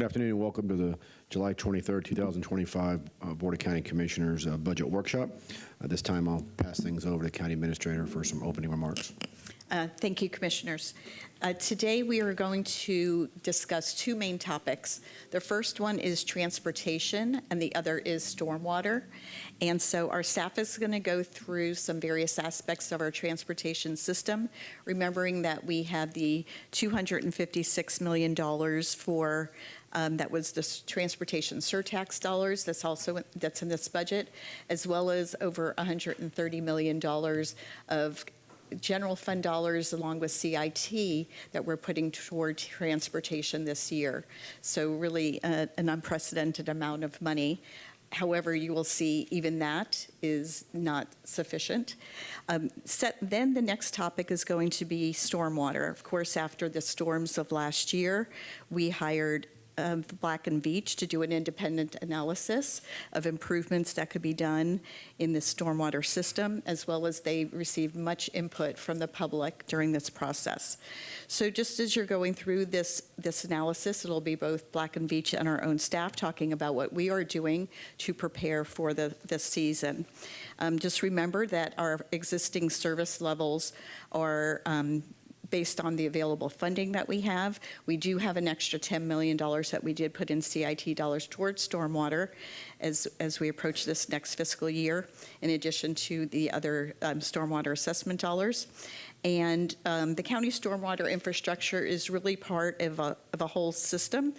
afternoon and welcome to the July 23rd, 2025 Board of County Commissioners Budget Workshop. This time I'll pass things over to the County Administrator for some opening remarks. Thank you, Commissioners. Today we are going to discuss two main topics. The first one is transportation and the other is stormwater. And so our staff is going to go through some various aspects of our transportation system, remembering that we have the $256 million for that was the transportation surtax dollars that's in this budget, as well as over $130 million of general fund dollars along with CIT that we're putting toward transportation this year. So really an unprecedented amount of money. However, you will see even that is not sufficient. Then the next topic is going to be stormwater. Of course, after the storms of last year, we hired Black & Veatch to do an independent analysis of improvements that could be done in the stormwater system, as well as they received much input from the public during this process. So just as you're going through this analysis, it'll be both Black & Veatch and our own staff talking about what we are doing to prepare for this season. Just remember that our existing service levels are based on the available funding that we have. We do have an extra $10 million that we did put in CIT dollars towards stormwater as we approach this next fiscal year, in addition to the other stormwater assessment dollars. And the county stormwater infrastructure is really part of a whole system.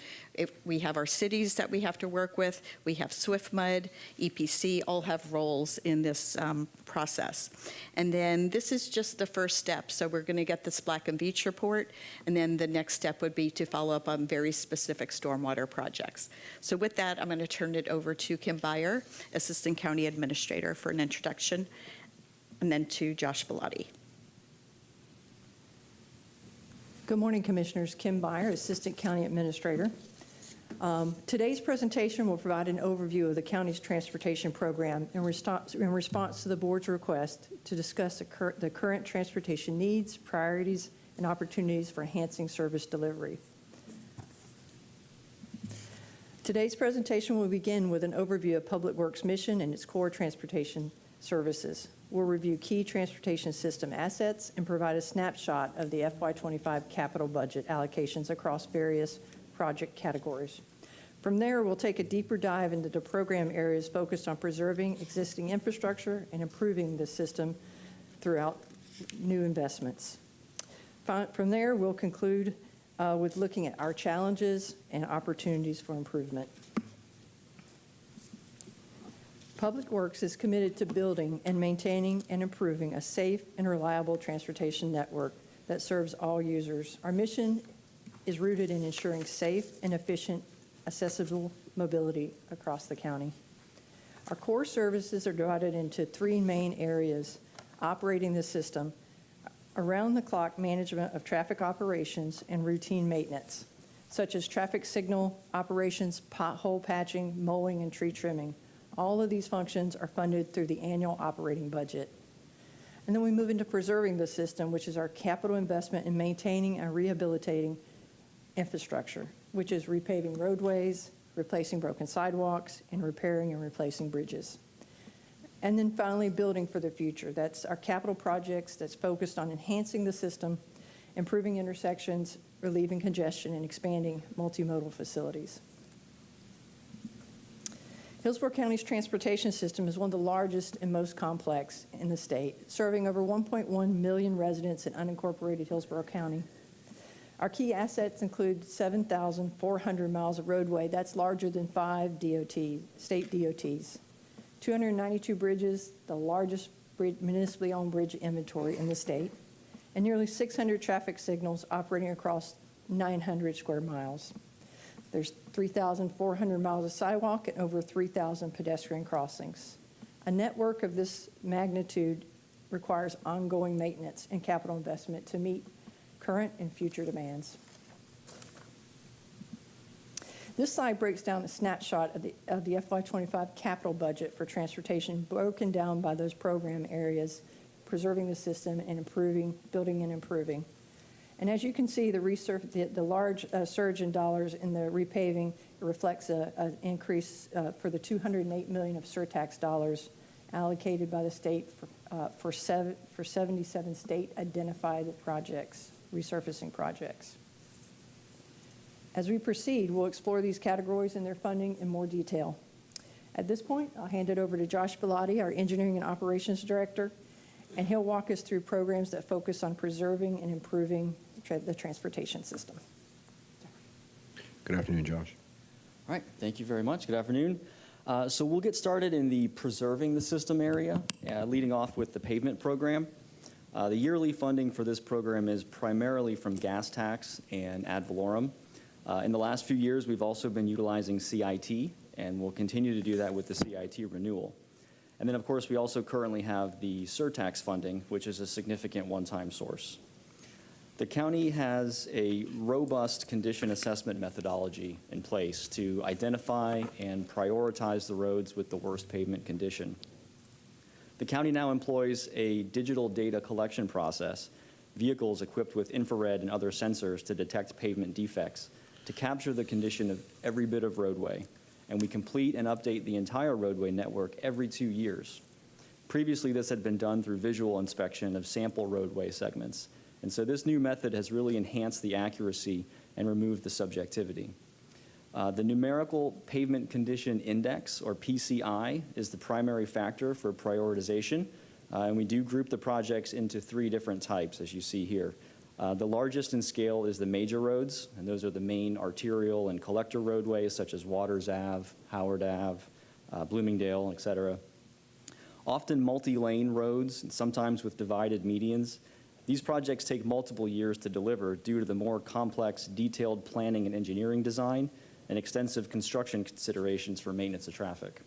We have our cities that we have to work with. We have SwiftMud, EPC, all have roles in this process. And then this is just the first step. So we're going to get this Black & Veatch report, and then the next step would be to follow up on very specific stormwater projects. So with that, I'm going to turn it over to Kim Beyer, Assistant County Administrator, for an introduction, and then to Josh Bellotti. Good morning, Commissioners. Kim Beyer, Assistant County Administrator. Today's presentation will provide an overview of the county's transportation program in response to the board's request to discuss the current transportation needs, priorities, and opportunities for enhancing service delivery. Today's presentation will begin with an overview of Public Works' mission and its core transportation services. We'll review key transportation system assets and provide a snapshot of the FY25 capital budget allocations across various project categories. From there, we'll take a deeper dive into the program areas focused on preserving existing infrastructure and improving the system throughout new investments. From there, we'll conclude with looking at our challenges and opportunities for improvement. Public Works is committed to building and maintaining and improving a safe and reliable transportation network that serves all users. Our mission is rooted in ensuring safe and efficient, accessible mobility across the county. Our core services are divided into three main areas operating the system: around-the-clock management of traffic operations and routine maintenance, such as traffic signal operations, pothole patching, mowing, and tree trimming. All of these functions are funded through the annual operating budget. And then we move into preserving the system, which is our capital investment in maintaining and rehabilitating infrastructure, which is repaving roadways, replacing broken sidewalks, and repairing and replacing bridges. And then finally, building for the future. That's our capital projects that's focused on enhancing the system, improving intersections, relieving congestion, and expanding multimodal facilities. Hillsborough County's transportation system is one of the largest and most complex in the state, serving over 1.1 million residents in unincorporated Hillsborough County. Our key assets include 7,400 miles of roadway. That's larger than 5 state DOTs. 292 bridges, the largest municipally owned bridge inventory in the state, and nearly 600 traffic signals operating across 900 square miles. There's 3,400 miles of sidewalk and over 3,000 pedestrian crossings. A network of this magnitude requires ongoing maintenance and capital investment to meet current and future demands. This slide breaks down a snapshot of the FY25 capital budget for transportation, broken down by those program areas, preserving the system and improving, building and improving. And as you can see, the large surge in dollars in the repaving reflects an increase for the $208 million of surtax dollars allocated by the state for 77 state-identified projects, resurfacing projects. As we proceed, we'll explore these categories and their funding in more detail. At this point, I'll hand it over to Josh Bellotti, our Engineering and Operations Director, and he'll walk us through programs that focus on preserving and improving the transportation system. Good afternoon, Josh. All right, thank you very much. Good afternoon. So we'll get started in the preserving the system area, leading off with the pavement program. The yearly funding for this program is primarily from gas tax and ad valorem. In the last few years, we've also been utilizing CIT, and we'll continue to do that with the CIT renewal. And then, of course, we also currently have the surtax funding, which is a significant one-time source. The county has a robust condition assessment methodology in place to identify and prioritize the roads with the worst pavement condition. The county now employs a digital data collection process, vehicles equipped with infrared and other sensors to detect pavement defects, to capture the condition of every bit of roadway, and we complete and update the entire roadway network every 2 years. Previously, this had been done through visual inspection of sample roadway segments. And so this new method has really enhanced the accuracy and removed the subjectivity. The numerical pavement condition index, or PCI, is the primary factor for prioritization. And we do group the projects into 3 different types, as you see here. The largest in scale is the major roads, and those are the main arterial and collector roadways, such as Waters Ave, Howard Ave, Bloomingdale, et cetera. Often multi-lane roads, and sometimes with divided medians. These projects take multiple years to deliver due to the more complex, detailed planning and engineering design and extensive construction considerations for maintenance of traffic.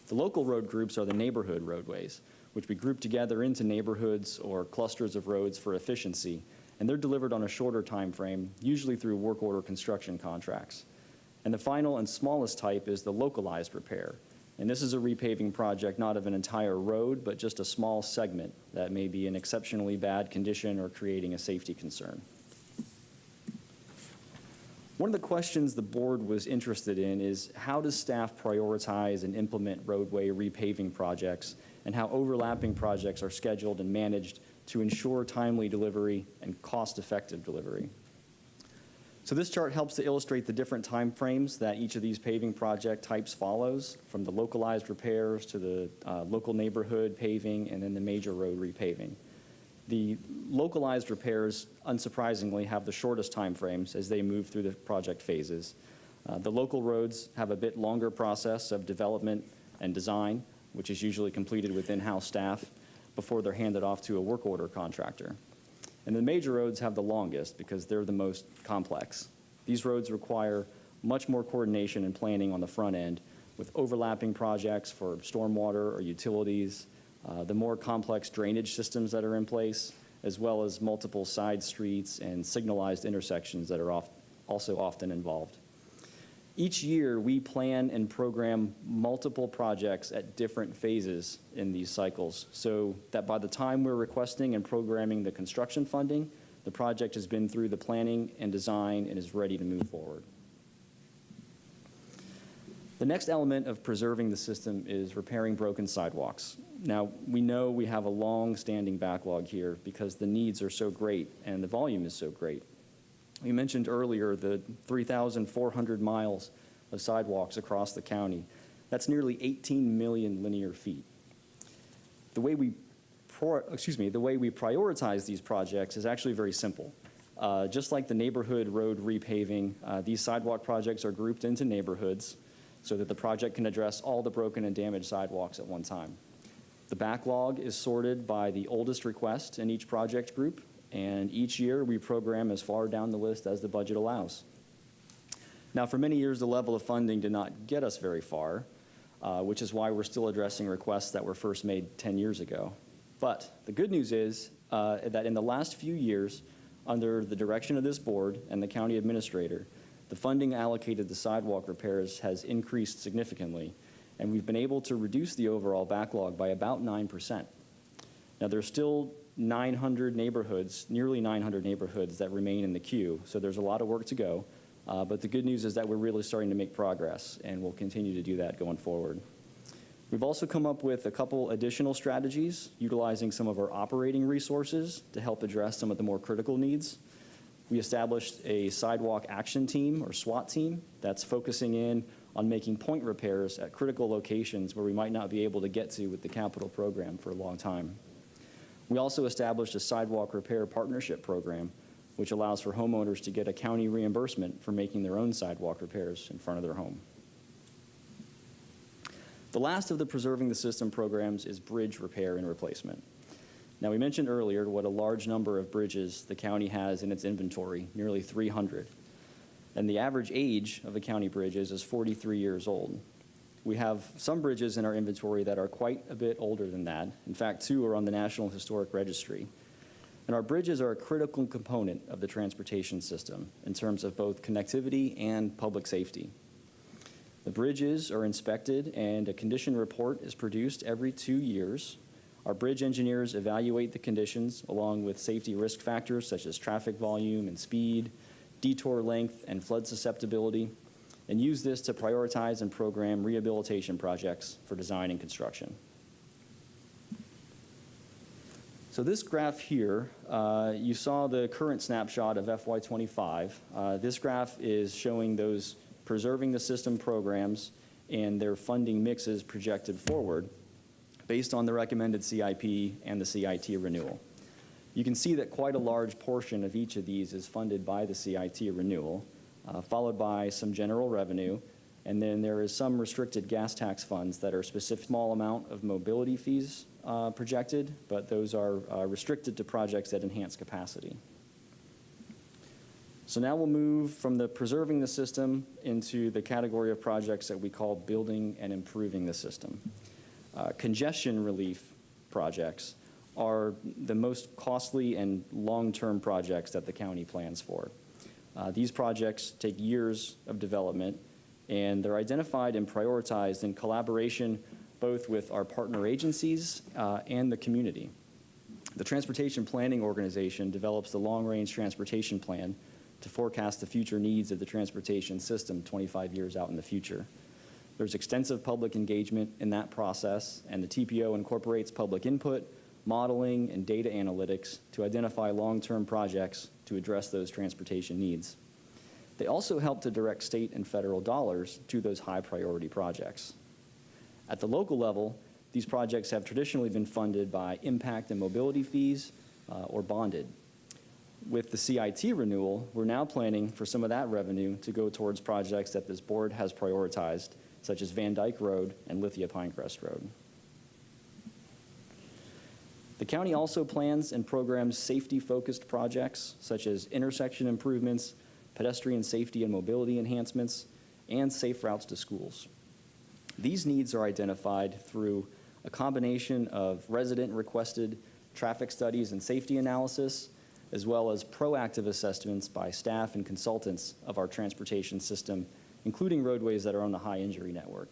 The local road groups are the neighborhood roadways, which we group together into neighborhoods or clusters of roads for efficiency, and they're delivered on a shorter time frame, usually through work order construction contracts. And the final and smallest type is the localized repair. And this is a repaving project not of an entire road, but just a small segment that may be in exceptionally bad condition or creating a safety concern. One of the questions the board was interested in is how does staff prioritize and implement roadway repaving projects, and how overlapping projects are scheduled and managed to ensure timely delivery and cost-effective delivery. So this chart helps to illustrate the different time frames that each of these paving project types follows, from the localized repairs to the local neighborhood paving and then the major road repaving. The localized repairs, unsurprisingly, have the shortest time frames as they move through the project phases. The local roads have a bit longer process of development and design, which is usually completed with in-house staff before they're handed off to a work order contractor. And the major roads have the longest because they're the most complex. These roads require much more coordination and planning on the front end, with overlapping projects for stormwater or utilities, the more complex drainage systems that are in place, as well as multiple side streets and signalized intersections that are also often involved. Each year, we plan and program multiple projects at different phases in these cycles, so that by the time we're requesting and programming the construction funding, the project has been through the planning and design and is ready to move forward. The next element of preserving the system is repairing broken sidewalks. Now, we know we have a long-standing backlog here because the needs are so great and the volume is so great. We mentioned earlier the 3,400 miles of sidewalks across the county. That's nearly 18 million linear feet. The way we prioritize these projects is actually very simple. Just like the neighborhood road repaving, these sidewalk projects are grouped into neighborhoods so that the project can address all the broken and damaged sidewalks at one time. The backlog is sorted by the oldest request in each project group, and each year we program as far down the list as the budget allows. Now, for many years, the level of funding did not get us very far, which is why we're still addressing requests that were first made 10 years ago. But the good news is that in the last few years, under the direction of this board and the county administrator, the funding allocated to sidewalk repairs has increased significantly, and we've been able to reduce the overall backlog by about 9%. Now, there's still 900 neighborhoods, nearly 900 neighborhoods that remain in the queue. So there's a lot of work to go. But the good news is that we're really starting to make progress, and we'll continue to do that going forward. We've also come up with a couple additional strategies, utilizing some of our operating resources to help address some of the more critical needs. We established a Sidewalk Action Team, or SWAT team, that's focusing in on making point repairs at critical locations where we might not be able to get to with the capital program for a long time. We also established a Sidewalk Repair Partnership Program, which allows for homeowners to get a county reimbursement for making their own sidewalk repairs in front of their home. The last of the Preserving the System programs is bridge repair and replacement. Now, we mentioned earlier what a large number of bridges the county has in its inventory, nearly 300. And the average age of the county bridges is 43 years old. We have some bridges in our inventory that are quite a bit older than that. In fact, 2 are on the National Historic Registry. And our bridges are a critical component of the transportation system in terms of both connectivity and public safety. The bridges are inspected and a condition report is produced every 2 years. Our bridge engineers evaluate the conditions along with safety risk factors such as traffic volume and speed, detour length, and flood susceptibility, and use this to prioritize and program rehabilitation projects for design and construction. So this graph here, you saw the current snapshot of FY25. This graph is showing those Preserving the System programs and their funding mixes projected forward based on the recommended CIP and the CIT renewal. You can see that quite a large portion of each of these is funded by the CIT renewal, followed by some general revenue, and then there is some restricted gas tax funds that are specific small amount of mobility fees projected, but those are restricted to projects that enhance capacity. So now we'll move from the Preserving the System into the category of projects that we call Building and Improving the System. Congestion relief projects are the most costly and long-term projects that the county plans for. These projects take years of development, and they're identified and prioritized in collaboration both with our partner agencies and the community. The Transportation Planning Organization develops the Long-Range Transportation Plan to forecast the future needs of the transportation system 25 years out in the future. There's extensive public engagement in that process, and the TPO incorporates public input, modeling, and data analytics to identify long-term projects to address those transportation needs. They also help to direct state and federal dollars to those high-priority projects. At the local level, these projects have traditionally been funded by impact and mobility fees or bonded. With the CIT renewal, we're now planning for some of that revenue to go towards projects that this board has prioritized, such as Van Dyke Road and Lithia Pinecrest Road. The county also plans and programs safety-focused projects, such as intersection improvements, pedestrian safety and mobility enhancements, and safe routes to schools. These needs are identified through a combination of resident-requested traffic studies and safety analysis, as well as proactive assessments by staff and consultants of our transportation system, including roadways that are on the high injury network.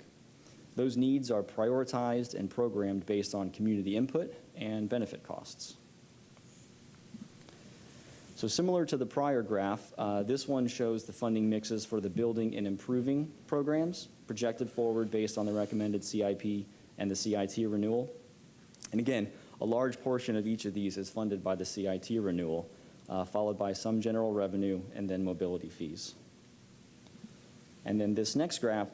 Those needs are prioritized and programmed based on community input and benefit costs. So similar to the prior graph, this one shows the funding mixes for the Building and Improving programs, projected forward based on the recommended CIP and the CIT renewal. And again, a large portion of each of these is funded by the CIT renewal, followed by some general revenue and then mobility fees. And then this next graph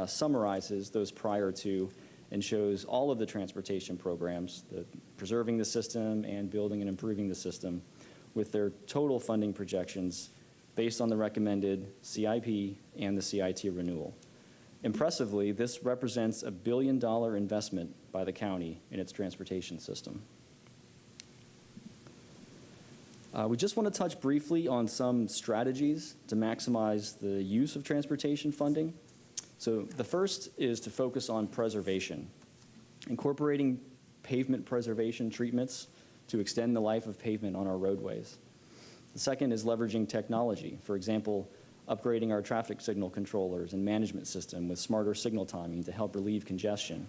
summarizes those prior to and shows all of the transportation programs, the Preserving the System and Building and Improving the System, with their total funding projections based on the recommended CIP and the CIT renewal. Impressively, this represents a $1 billion investment by the county in its transportation system. We just want to touch briefly on some strategies to maximize the use of transportation funding. So the first is to focus on preservation, incorporating pavement preservation treatments to extend the life of pavement on our roadways. The second is leveraging technology, for example, upgrading our traffic signal controllers and management system with smarter signal timing to help relieve congestion.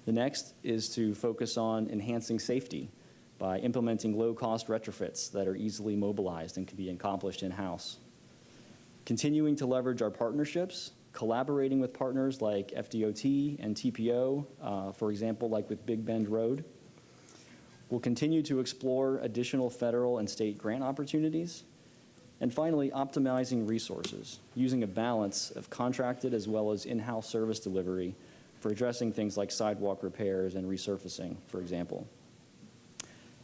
The next is to focus on enhancing safety by implementing low-cost retrofits that are easily mobilized and can be accomplished in-house. Continuing to leverage our partnerships, collaborating with partners like FDOT and TPO, for example, like with Big Bend Road. We'll continue to explore additional federal and state grant opportunities. And finally, optimizing resources, using a balance of contracted as well as in-house service delivery for addressing things like sidewalk repairs and resurfacing, for example.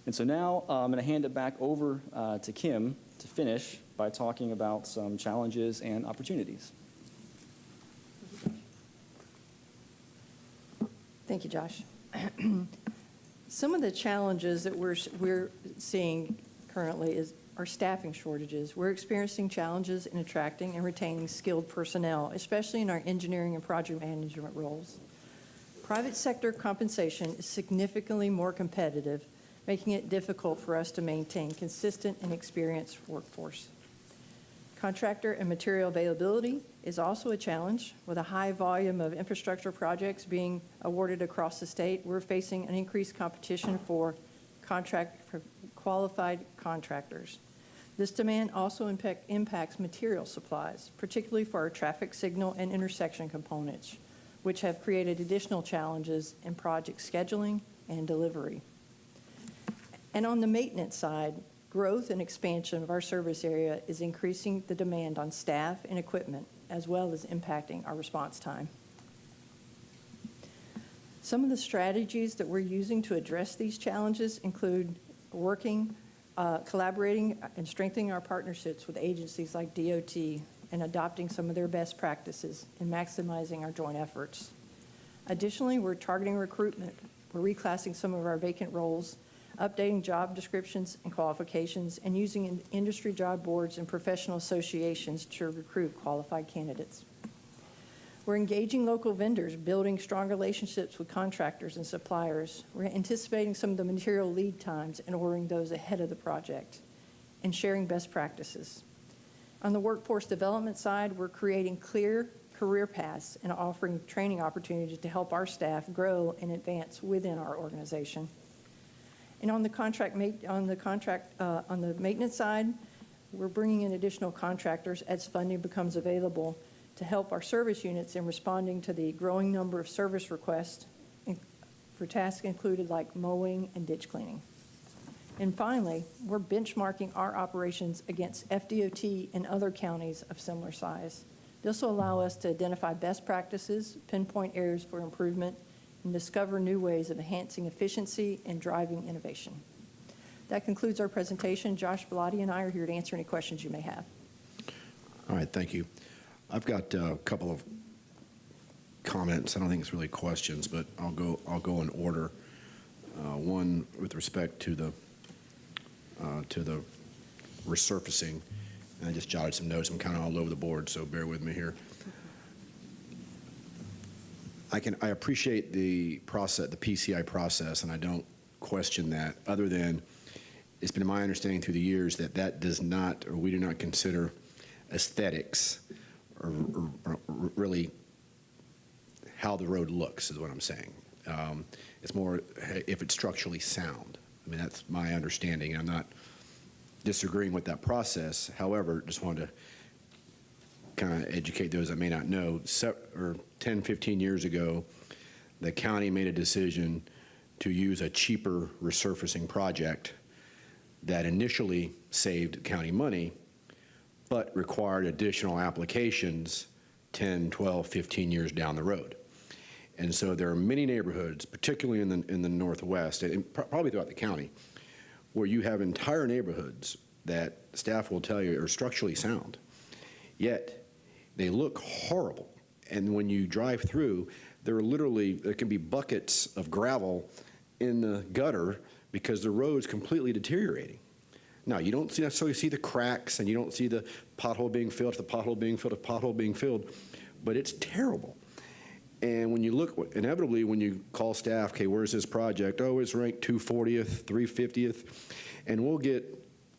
And so now I'm going to hand it back over to Kim to finish by talking about some challenges and opportunities. Thank you, Josh. Some of the challenges that we're seeing currently are staffing shortages. We're experiencing challenges in attracting and retaining skilled personnel, especially in our engineering and project management roles. Private sector compensation is significantly more competitive, making it difficult for us to maintain consistent and experienced workforce. Contractor and material availability is also a challenge. With a high volume of infrastructure projects being awarded across the state, we're facing an increased competition for qualified contractors. This demand also impacts material supplies, particularly for our traffic signal and intersection components, which have created additional challenges in project scheduling and delivery. And on the maintenance side, growth and expansion of our service area is increasing the demand on staff and equipment, as well as impacting our response time. Some of the strategies that we're using to address these challenges include collaborating and strengthening our partnerships with agencies like DOT and adopting some of their best practices and maximizing our joint efforts. Additionally, we're targeting recruitment. We're reclassing some of our vacant roles, updating job descriptions and qualifications, and using industry job boards and professional associations to recruit qualified candidates. We're engaging local vendors, building strong relationships with contractors and suppliers. We're anticipating some of the material lead times and ordering those ahead of the project, and sharing best practices. On the workforce development side, we're creating clear career paths and offering training opportunities to help our staff grow and advance within our organization. And on the maintenance side, we're bringing in additional contractors as funding becomes available to help our service units in responding to the growing number of service requests for tasks included like mowing and ditch cleaning. And finally, we're benchmarking our operations against FDOT and other counties of similar size. This will allow us to identify best practices, pinpoint areas for improvement, and discover new ways of enhancing efficiency and driving innovation. That concludes our presentation. Josh Bellotti and I are here to answer any questions you may have. All right, thank you. I've got a couple of comments. I don't think it's really questions, but I'll go in order. One with respect to the resurfacing, and I just jotted some notes. I'm kind of all over the board, so bear with me here. I appreciate the process, the PCI process, and I don't question that, other than it's been my understanding through the years that does not, or we do not consider aesthetics or really how the road looks is what I'm saying. It's more if it's structurally sound. I mean, that's my understanding. I'm not disagreeing with that process. However, just wanted to kind of educate those that may not know. 10, 15 years ago, the county made a decision to use a cheaper resurfacing project that initially saved county money, but required additional applications 10, 12, 15 years down the road. And so there are many neighborhoods, particularly in the Northwest, and probably throughout the county, where you have entire neighborhoods that staff will tell you are structurally sound, yet they look horrible. And when you drive through, there can be buckets of gravel in the gutter because the road's completely deteriorating. Now, you don't necessarily see the cracks, and you don't see the pothole being filled, the pothole being filled, the pothole being filled, but it's terrible. And when you look, inevitably, when you call staff, okay, where's this project? Oh, it's ranked 240th, 350th, and we'll get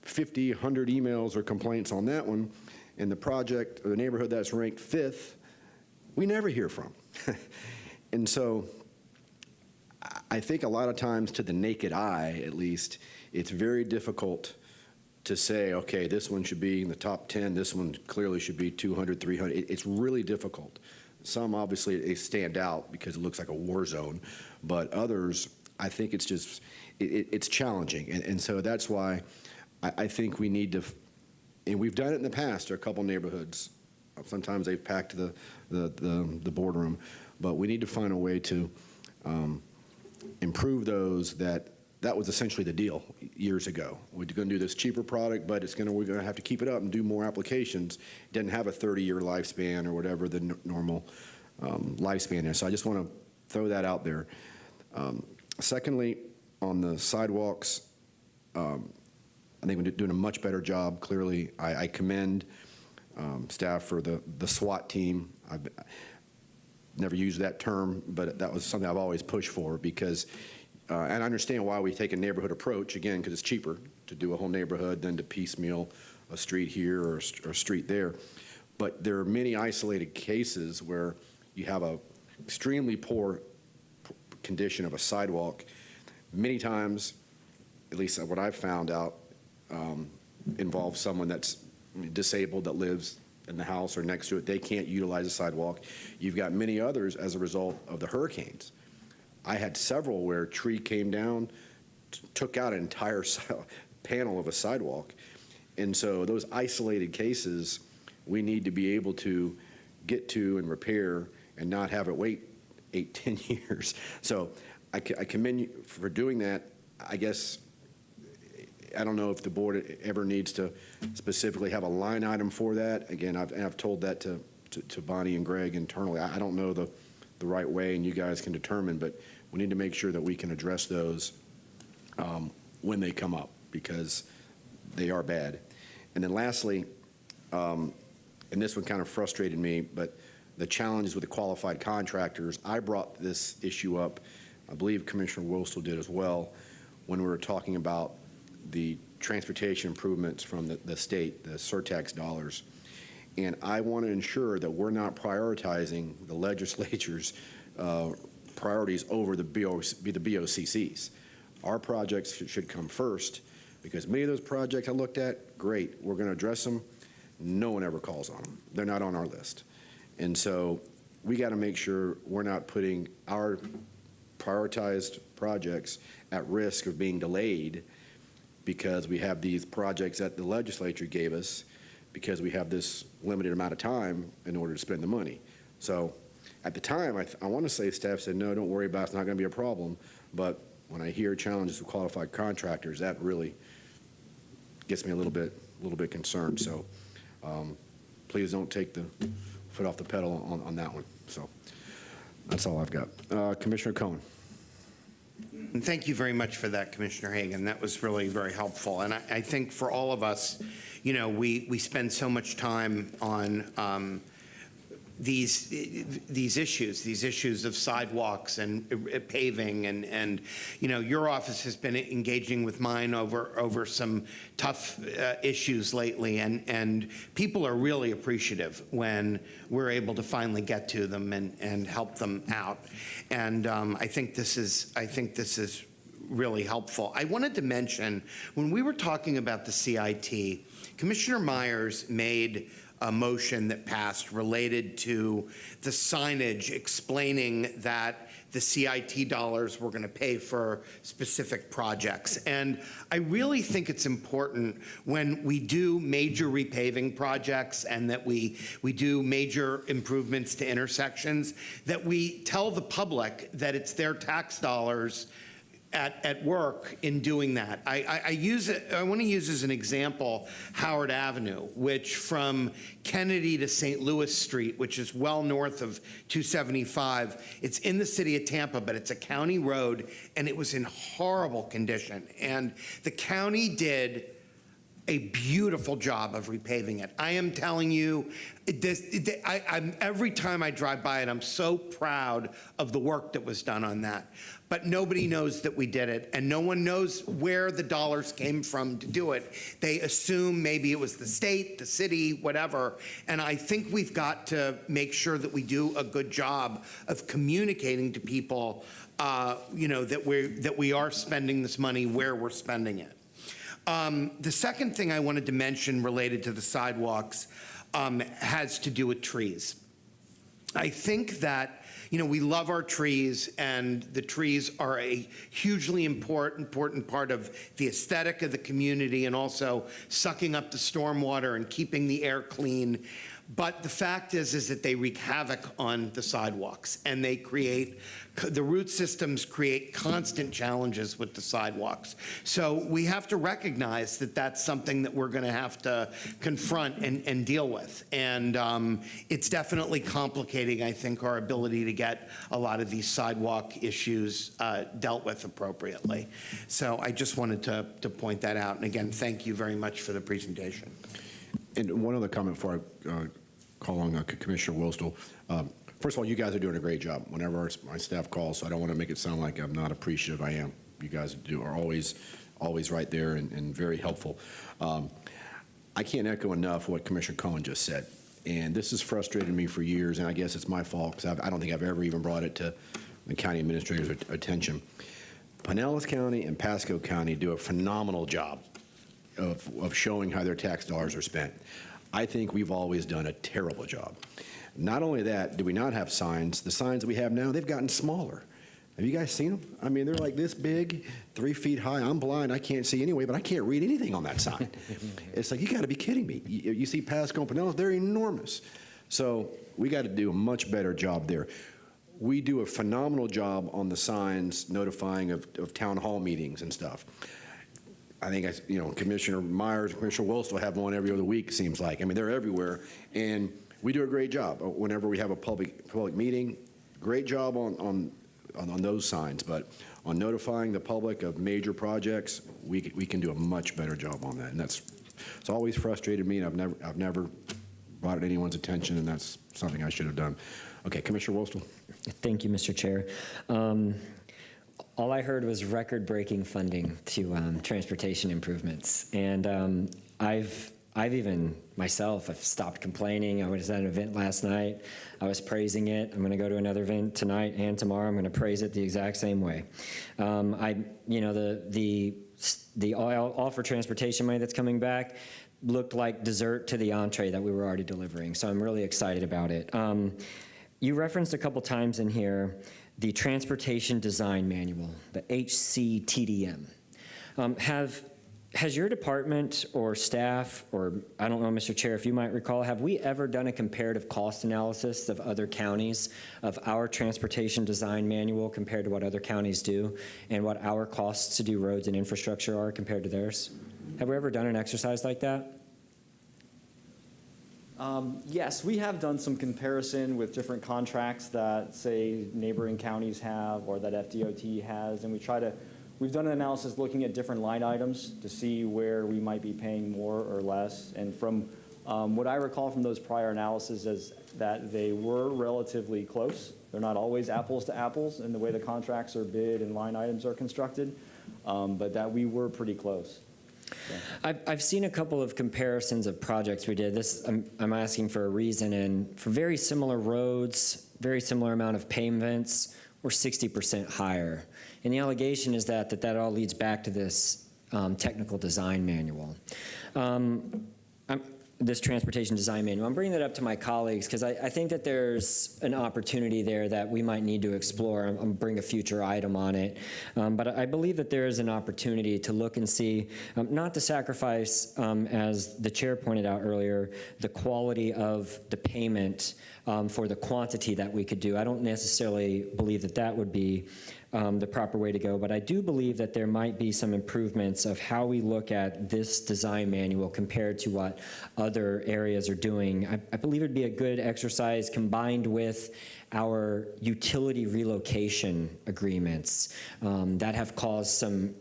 50, 100 emails or complaints on that one, and the project, or the neighborhood that's ranked 5th, we never hear from. And so I think a lot of times, to the naked eye at least, it's very difficult to say, okay, this one should be in the top 10, this one clearly should be 200, 300. It's really difficult. Some obviously they stand out because it looks like a war zone, but others, I think it's just, it's challenging. And so that's why I think we need to, and we've done it in the past to a couple neighborhoods. Sometimes they've packed the boardroom, but we need to find a way to improve those. That was essentially the deal years ago. We're going to do this cheaper product, but we're going to have to keep it up and do more applications. It doesn't have a 30-year lifespan or whatever the normal lifespan is. So I just want to throw that out there. Secondly, on the sidewalks, I think we're doing a much better job. Clearly, I commend staff for the SWAT team. I've never used that term, but that was something I've always pushed for because and I understand why we take a neighborhood approach, again, because it's cheaper to do a whole neighborhood than to piecemeal a street here or a street there. But there are many isolated cases where you have a extremely poor condition of a sidewalk. Many times, at least what I've found out, involves someone that's disabled that lives in the house or next to it. They can't utilize the sidewalk. You've got many others as a result of the hurricanes. I had several where a tree came down, took out an entire panel of a sidewalk. And so those isolated cases, we need to be able to get to and repair and not have it wait 8, 10 years. So I commend you for doing that. I guess, I don't know if the board ever needs to specifically have a line item for that. Again, I've told that to Bonnie and Greg internally. I don't know the right way, and you guys can determine, but we need to make sure that we can address those when they come up, because they are bad. And then lastly, and this one kind of frustrated me, but the challenges with the qualified contractors. I brought this issue up, I believe Commissioner Wilsel did as well, when we were talking about the transportation improvements from the state, the surtax dollars. And I want to ensure that we're not prioritizing the legislature's priorities over the BOCCs. Our projects should come first, because many of those projects I looked at, great, we're going to address them. No one ever calls on them. They're not on our list. And so we got to make sure we're not putting our prioritized projects at risk of being delayed because we have these projects that the legislature gave us because we have this limited amount of time in order to spend the money. So at the time, I want to say staff said, no, don't worry about it, it's not going to be a problem. But when I hear challenges with qualified contractors, that really gets me a little bit concerned. So please don't take the foot off the pedal on that one. So that's all I've got. Commissioner Cohen. And thank you very much for that, Commissioner Hagan. That was really very helpful. And I think for all of us, you know, we spend so much time on these issues of sidewalks and paving and you know, your office has been engaging with mine over some tough issues lately, and people are really appreciative when we're able to finally get to them and help them out. And I think this is really helpful. I wanted to mention, when we were talking about the CIT, Commissioner Myers made a motion that passed related to the signage explaining that the CIT dollars were going to pay for specific projects. And I really think it's important when we do major repaving projects and that we do major improvements to intersections, that we tell the public that it's their tax dollars at work in doing that. I want to use as an example Howard Avenue, which from Kennedy to St. Louis Street, which is well north of 275, it's in the city of Tampa, but it's a county road, and it was in horrible condition. And the county did a beautiful job of repaving it. I am telling you, every time I drive by it, I'm so proud of the work that was done on that. But nobody knows that we did it, and no one knows where the dollars came from to do it. They assume maybe it was the state, the city, whatever. And I think we've got to make sure that we do a good job of communicating to people, that we are spending this money where we're spending it. The second thing I wanted to mention related to the sidewalks has to do with trees. I think that, we love our trees, and the trees are a hugely important part of the aesthetic of the community, and also sucking up the stormwater and keeping the air clean. But the fact is that they wreak havoc on the sidewalks, and the root systems create constant challenges with the sidewalks. So we have to recognize that that's something that we're going to have to confront and deal with. And it's definitely complicating, I think, our ability to get a lot of these sidewalk issues dealt with appropriately. So I just wanted to point that out. And again, thank you very much for the presentation. And one other comment before I call on Commissioner Wilstel. First of all, you guys are doing a great job whenever my staff calls, so I don't want to make it sound like I'm not appreciative. I am. You guys are always right there and very helpful. I can't echo enough what Commissioner Cohen just said. And this has frustrated me for years, and I guess it's my fault because I don't think I've ever even brought it to the county administrator's attention. Pinellas County and Pasco County do a phenomenal job of showing how their tax dollars are spent. I think we've always done a terrible job. Not only that, do we not have signs? The signs that we have now, they've gotten smaller. Have you guys seen them? I mean, they're like this big, 3 feet high. I'm blind, I can't see anyway, but I can't read anything on that sign. It's like, you gotta be kidding me. You see Pasco and Pinellas, they're enormous. So we gotta do a much better job there. We do a phenomenal job on the signs notifying of town hall meetings and stuff. I think, Commissioner Myers, Commissioner Wilstel have one every other week, seems like. I mean, they're everywhere, and we do a great job whenever we have a public meeting. Great job on those signs, but on notifying the public of major projects, we can do a much better job on that, and it's always frustrated me, and I've never brought it to anyone's attention, and that's something I should have done. Okay, Commissioner Wilstel. Thank you, Mr. Chair. All I heard was record-breaking funding to transportation improvements, and I've even myself, I've stopped complaining. I was at an event last night. I was praising it. I'm going to go to another event tonight and tomorrow. I'm going to praise it the exact same way. The all for transportation money that's coming back looked like dessert to the entree that we were already delivering. So I'm really excited about it. You referenced a couple times in here the Transportation Design Manual, the HCTDM. Has your department or staff, or I don't know, Mr. Chair, if you might recall, have we ever done a comparative cost analysis of other counties of our Transportation Design Manual compared to what other counties do and what our costs to do roads and infrastructure are compared to theirs? Have we ever done an exercise like that? Yes, we have done some comparison with different contracts that, say, neighboring counties have or that FDOT has, and we've done an analysis looking at different line items to see where we might be paying more or less. And from what I recall from those prior analyses is that they were relatively close. They're not always apples to apples in the way the contracts are bid and line items are constructed, but that we were pretty close. Yeah. I've seen a couple of comparisons of projects we did. I'm asking for a reason, and for very similar roads, very similar amount of pavements, we're 60% higher. And the allegation is that all leads back to this technical design manual. This transportation design manual. I'm bringing that up to my colleagues because I think that there's an opportunity there that we might need to explore. I'm going to bring a future item on it. But I believe that there is an opportunity to look and see, not to sacrifice, as the chair pointed out earlier, the quality of the payment for the quantity that we could do. I don't necessarily believe that would be the proper way to go, but I do believe that there might be some improvements of how we look at this design manual compared to what other areas are doing. I believe it'd be a good exercise combined with our utility relocation agreements that have caused some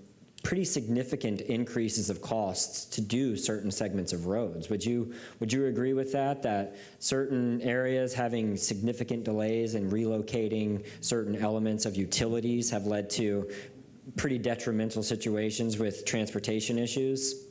pretty significant increases of costs to do certain segments of roads. Would you agree with that, that certain areas having significant delays in relocating certain elements of utilities have led to pretty detrimental situations with transportation issues?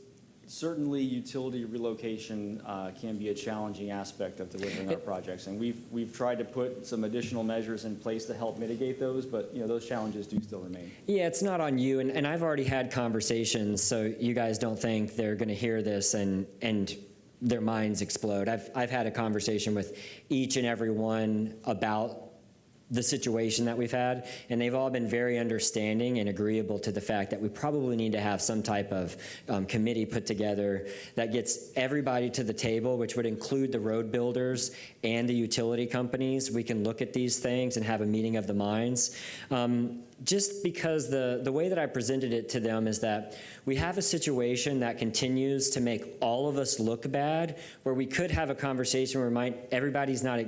Certainly, utility relocation can be a challenging aspect of delivering our projects, and we've tried to put some additional measures in place to help mitigate those, but those challenges do still remain. Yeah, it's not on you, and I've already had conversations, so you guys don't think they're going to hear this and their minds explode. I've had a conversation with each and every one about the situation that we've had, and they've all been very understanding and agreeable to the fact that we probably need to have some type of committee put together that gets everybody to the table, which would include the road builders and the utility companies. We can look at these things and have a meeting of the minds. Just because the way that I presented it to them is that we have a situation that continues to make all of us look bad, where we could have a conversation where everybody's not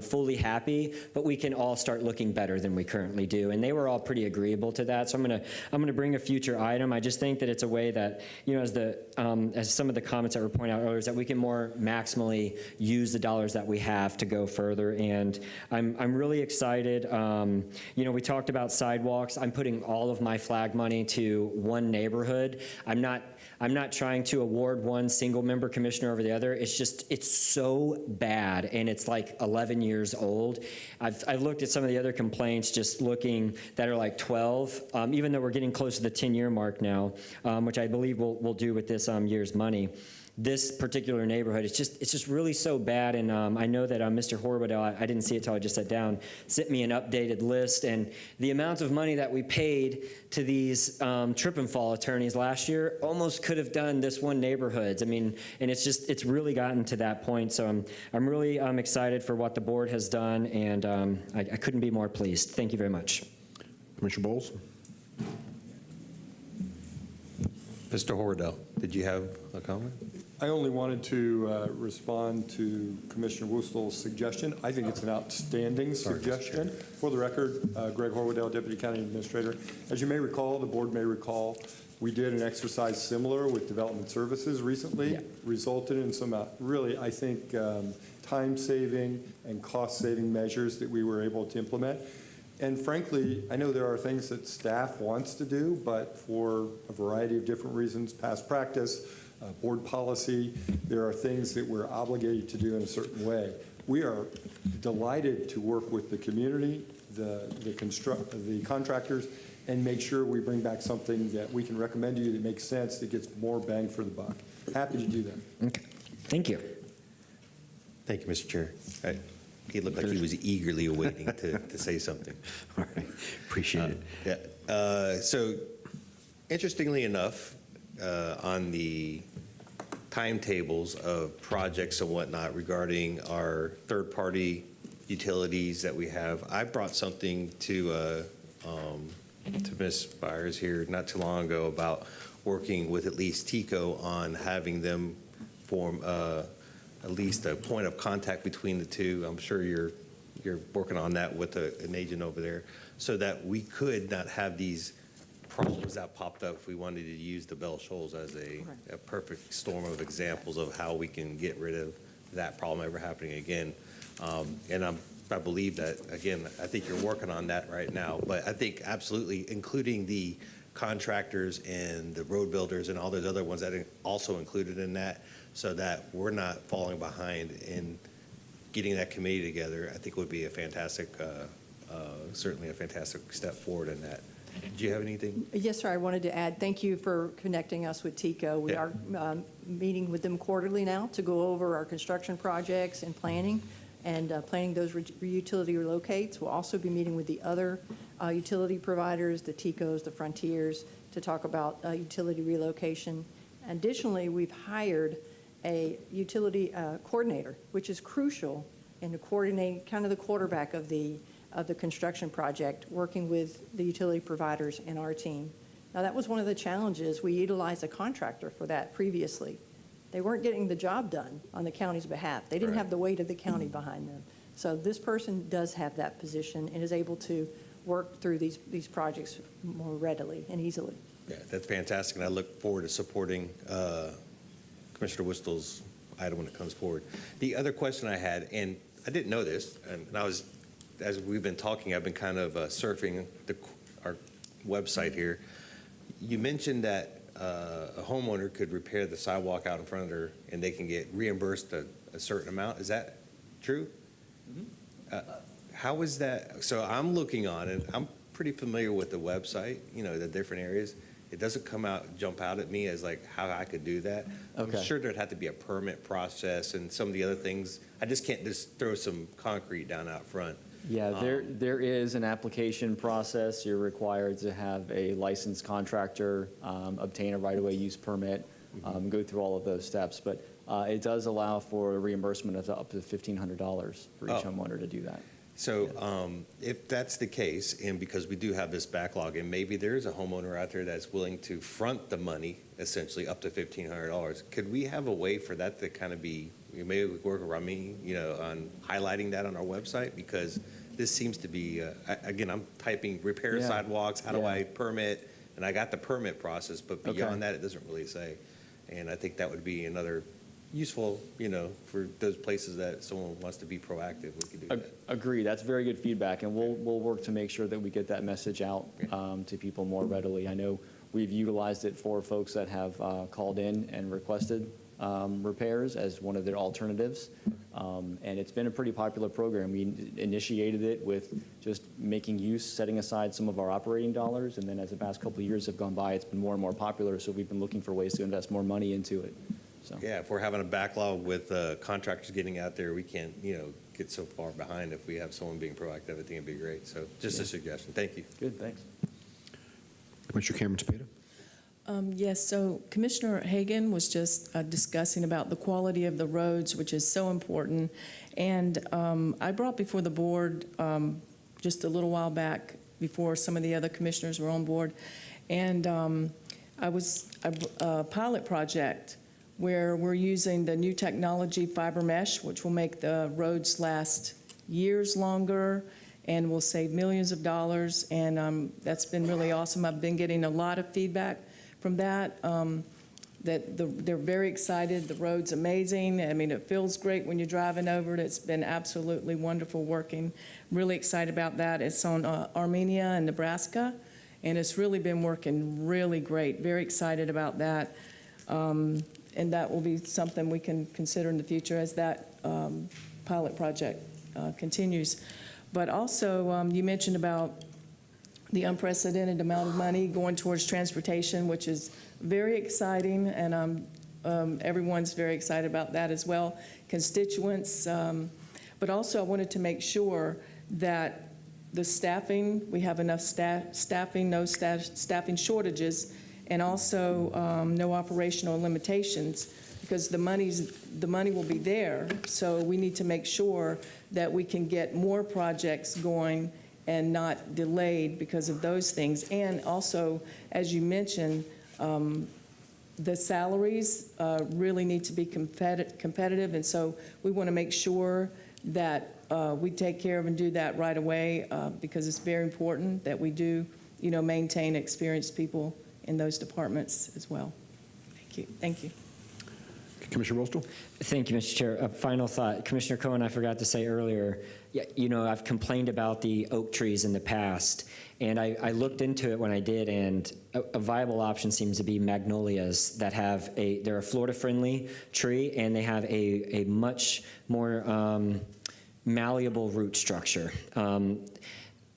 fully happy, but we can all start looking better than we currently do. And they were all pretty agreeable to that. So I'm gonna bring a future item. I just think that it's a way that, as some of the comments that were pointed out earlier, is that we can more maximally use the dollars that we have to go further. And I'm really excited. We talked about sidewalks. I'm putting all of my flag money to one neighborhood. I'm not trying to award one single member commissioner over the other. It's so bad, and it's like 11 years old. I've looked at some of the other complaints, just looking that are like 12, even though we're getting close to the 10-year mark now, which I believe we'll do with this year's money. This particular neighborhood, it's just really so bad, and I know that Mr. Horwood, I didn't see it till I just sat down, sent me an updated list, and the amount of money that we paid to these trip and fall attorneys last year almost could have done this one neighborhood. I mean, and it's really gotten to that point, so I'm really excited for what the board has done, and I couldn't be more pleased. Thank you very much. Commissioner Bowles? Mr. Horwedel, did you have a comment? I only wanted to respond to Commissioner Woostel's suggestion. I think it's an outstanding suggestion. For the record, Greg Horwedel, Deputy County Administrator. As you may recall, the board may recall, we did an exercise similar with Development Services recently, resulted in some really, I think, time-saving and cost-saving measures that we were able to implement. And frankly, I know there are things that staff wants to do, but for a variety of different reasons, past practice, board policy, there are things that we're obligated to do in a certain way. We are delighted to work with the community, the contractors, and make sure we bring back something that we can recommend to you that makes sense, that gets more bang for the buck. Happy to do that. Okay. Thank you. Thank you, Mr. Chair. He looked like he was eagerly awaiting to say something. All right, appreciate it. Yeah. So, interestingly enough, on the timetables of projects and whatnot regarding our third-party utilities that we have, I brought something to Ms. Byers here not too long ago about working with at least TICO on having them form at least a point of contact between the two. I'm sure you're working on that with an agent over there, so that we could not have these problems that popped up if we wanted to use the Bell Shoals as a perfect storm of examples of how we can get rid of that problem ever happening again. And I believe that, again, I think you're working on that right now, but I think absolutely including the contractors and the road builders and all those other ones that are also included in that, so that we're not falling behind in getting that committee together, I think would be a fantastic, certainly a fantastic step forward in that. Do you have anything? Yes, sir. I wanted to add, thank you for connecting us with TICO. We are meeting with them quarterly now to go over our construction projects and planning those utility relocates. We'll also be meeting with the other utility providers, the TICOs, the Frontiers, to talk about utility relocation. Additionally, we've hired a utility coordinator, which is crucial in the coordinating, kind of the quarterback of the construction project, working with the utility providers and our team. Now, that was one of the challenges. We utilized a contractor for that previously. They weren't getting the job done on the county's behalf. They didn't have the weight of the county behind them. So this person does have that position and is able to work through these projects more readily and easily. Yeah, that's fantastic, and I look forward to supporting Commissioner Wistle's item when it comes forward. The other question I had, and I didn't know this, and as we've been talking, I've been kind of surfing our website here. You mentioned that a homeowner could repair the sidewalk out in front of her, and they can get reimbursed a certain amount. Is that true? How is that? So I'm looking on, and I'm pretty familiar with the website, the different areas. It doesn't jump out at me as like how I could do that. Okay. I'm sure there'd have to be a permit process and some of the other things. I just can't just throw some concrete down out front. Yeah, there is an application process. You're required to have a licensed contractor obtain a right-of-way use permit, go through all of those steps. But it does allow for a reimbursement of up to $1,500 for each homeowner to do that. So if that's the case, and because we do have this backlog, and maybe there is a homeowner out there that's willing to front the money, essentially up to $1,500, could we have a way for that to kind of be, maybe we work around me, on highlighting that on our website? Because this seems to be, again, I'm typing repair sidewalks, how do I permit? And I got the permit process, but beyond that, it doesn't really say. And I think that would be another useful, for those places that someone wants to be proactive, we could do that. Agree. That's very good feedback, and we'll work to make sure that we get that message out to people more readily. I know we've utilized it for folks that have called in and requested repairs as one of their alternatives, and it's been a pretty popular program. We initiated it with just making use, setting aside some of our operating dollars, and then as the past couple of years have gone by, it's been more and more popular, so we've been looking for ways to invest more money into it. So. Yeah, if we're having a backlog with contractors getting out there, we can't, get so far behind. If we have someone being proactive, I think it'd be great. So just a suggestion. Thank you. Good, thanks. Commissioner Cameron Topeta. Yes, so Commissioner Hagan was just discussing about the quality of the roads, which is so important. And I brought before the board just a little while back, before some of the other commissioners were on board, and a pilot project where we're using the new technology fiber mesh, which will make the roads last years longer and will save millions of dollars. And that's been really awesome. I've been getting a lot of feedback from that, they're very excited. The road's amazing. I mean, it feels great when you're driving over it. It's been absolutely wonderful working. Really excited about that. It's on Armenia and Nebraska, and it's really been working really great. Very excited about that. And that will be something we can consider in the future as that pilot project continues. But also, you mentioned about the unprecedented amount of money going towards transportation, which is very exciting, and everyone's very excited about that as well, constituents. But also, I wanted to make sure that the staffing, we have enough staffing, no staffing shortages, and also no operational limitations, because the money will be there. So we need to make sure that we can get more projects going and not delayed because of those things. And also, as you mentioned, the salaries really need to be competitive, and so we want to make sure that we take care of and do that right away, because it's very important that we do, maintain experienced people in those departments as well. Thank you. Thank you. Commissioner Rostel? Thank you, Mr. Chair. A final thought. Commissioner Cohen, I forgot to say earlier, I've complained about the oak trees in the past, and I looked into it when I did, and a viable option seems to be magnolias that have they're a Florida-friendly tree, and they have a much more malleable root structure.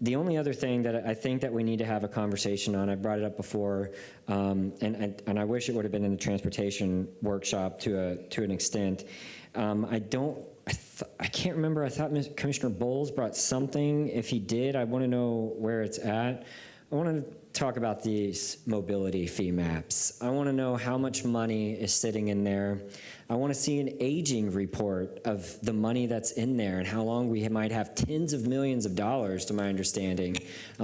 The only other thing that I think that we need to have a conversation on, I brought it up before, and I wish it would have been in the transportation workshop to an extent. I can't remember. I thought Commissioner Bowles brought something. If he did, I want to know where it's at. I want to talk about these mobility fee maps. I want to know how much money is sitting in there. I want to see an aging report of the money that's in there and how long we might have tens of millions of dollars, to my understanding,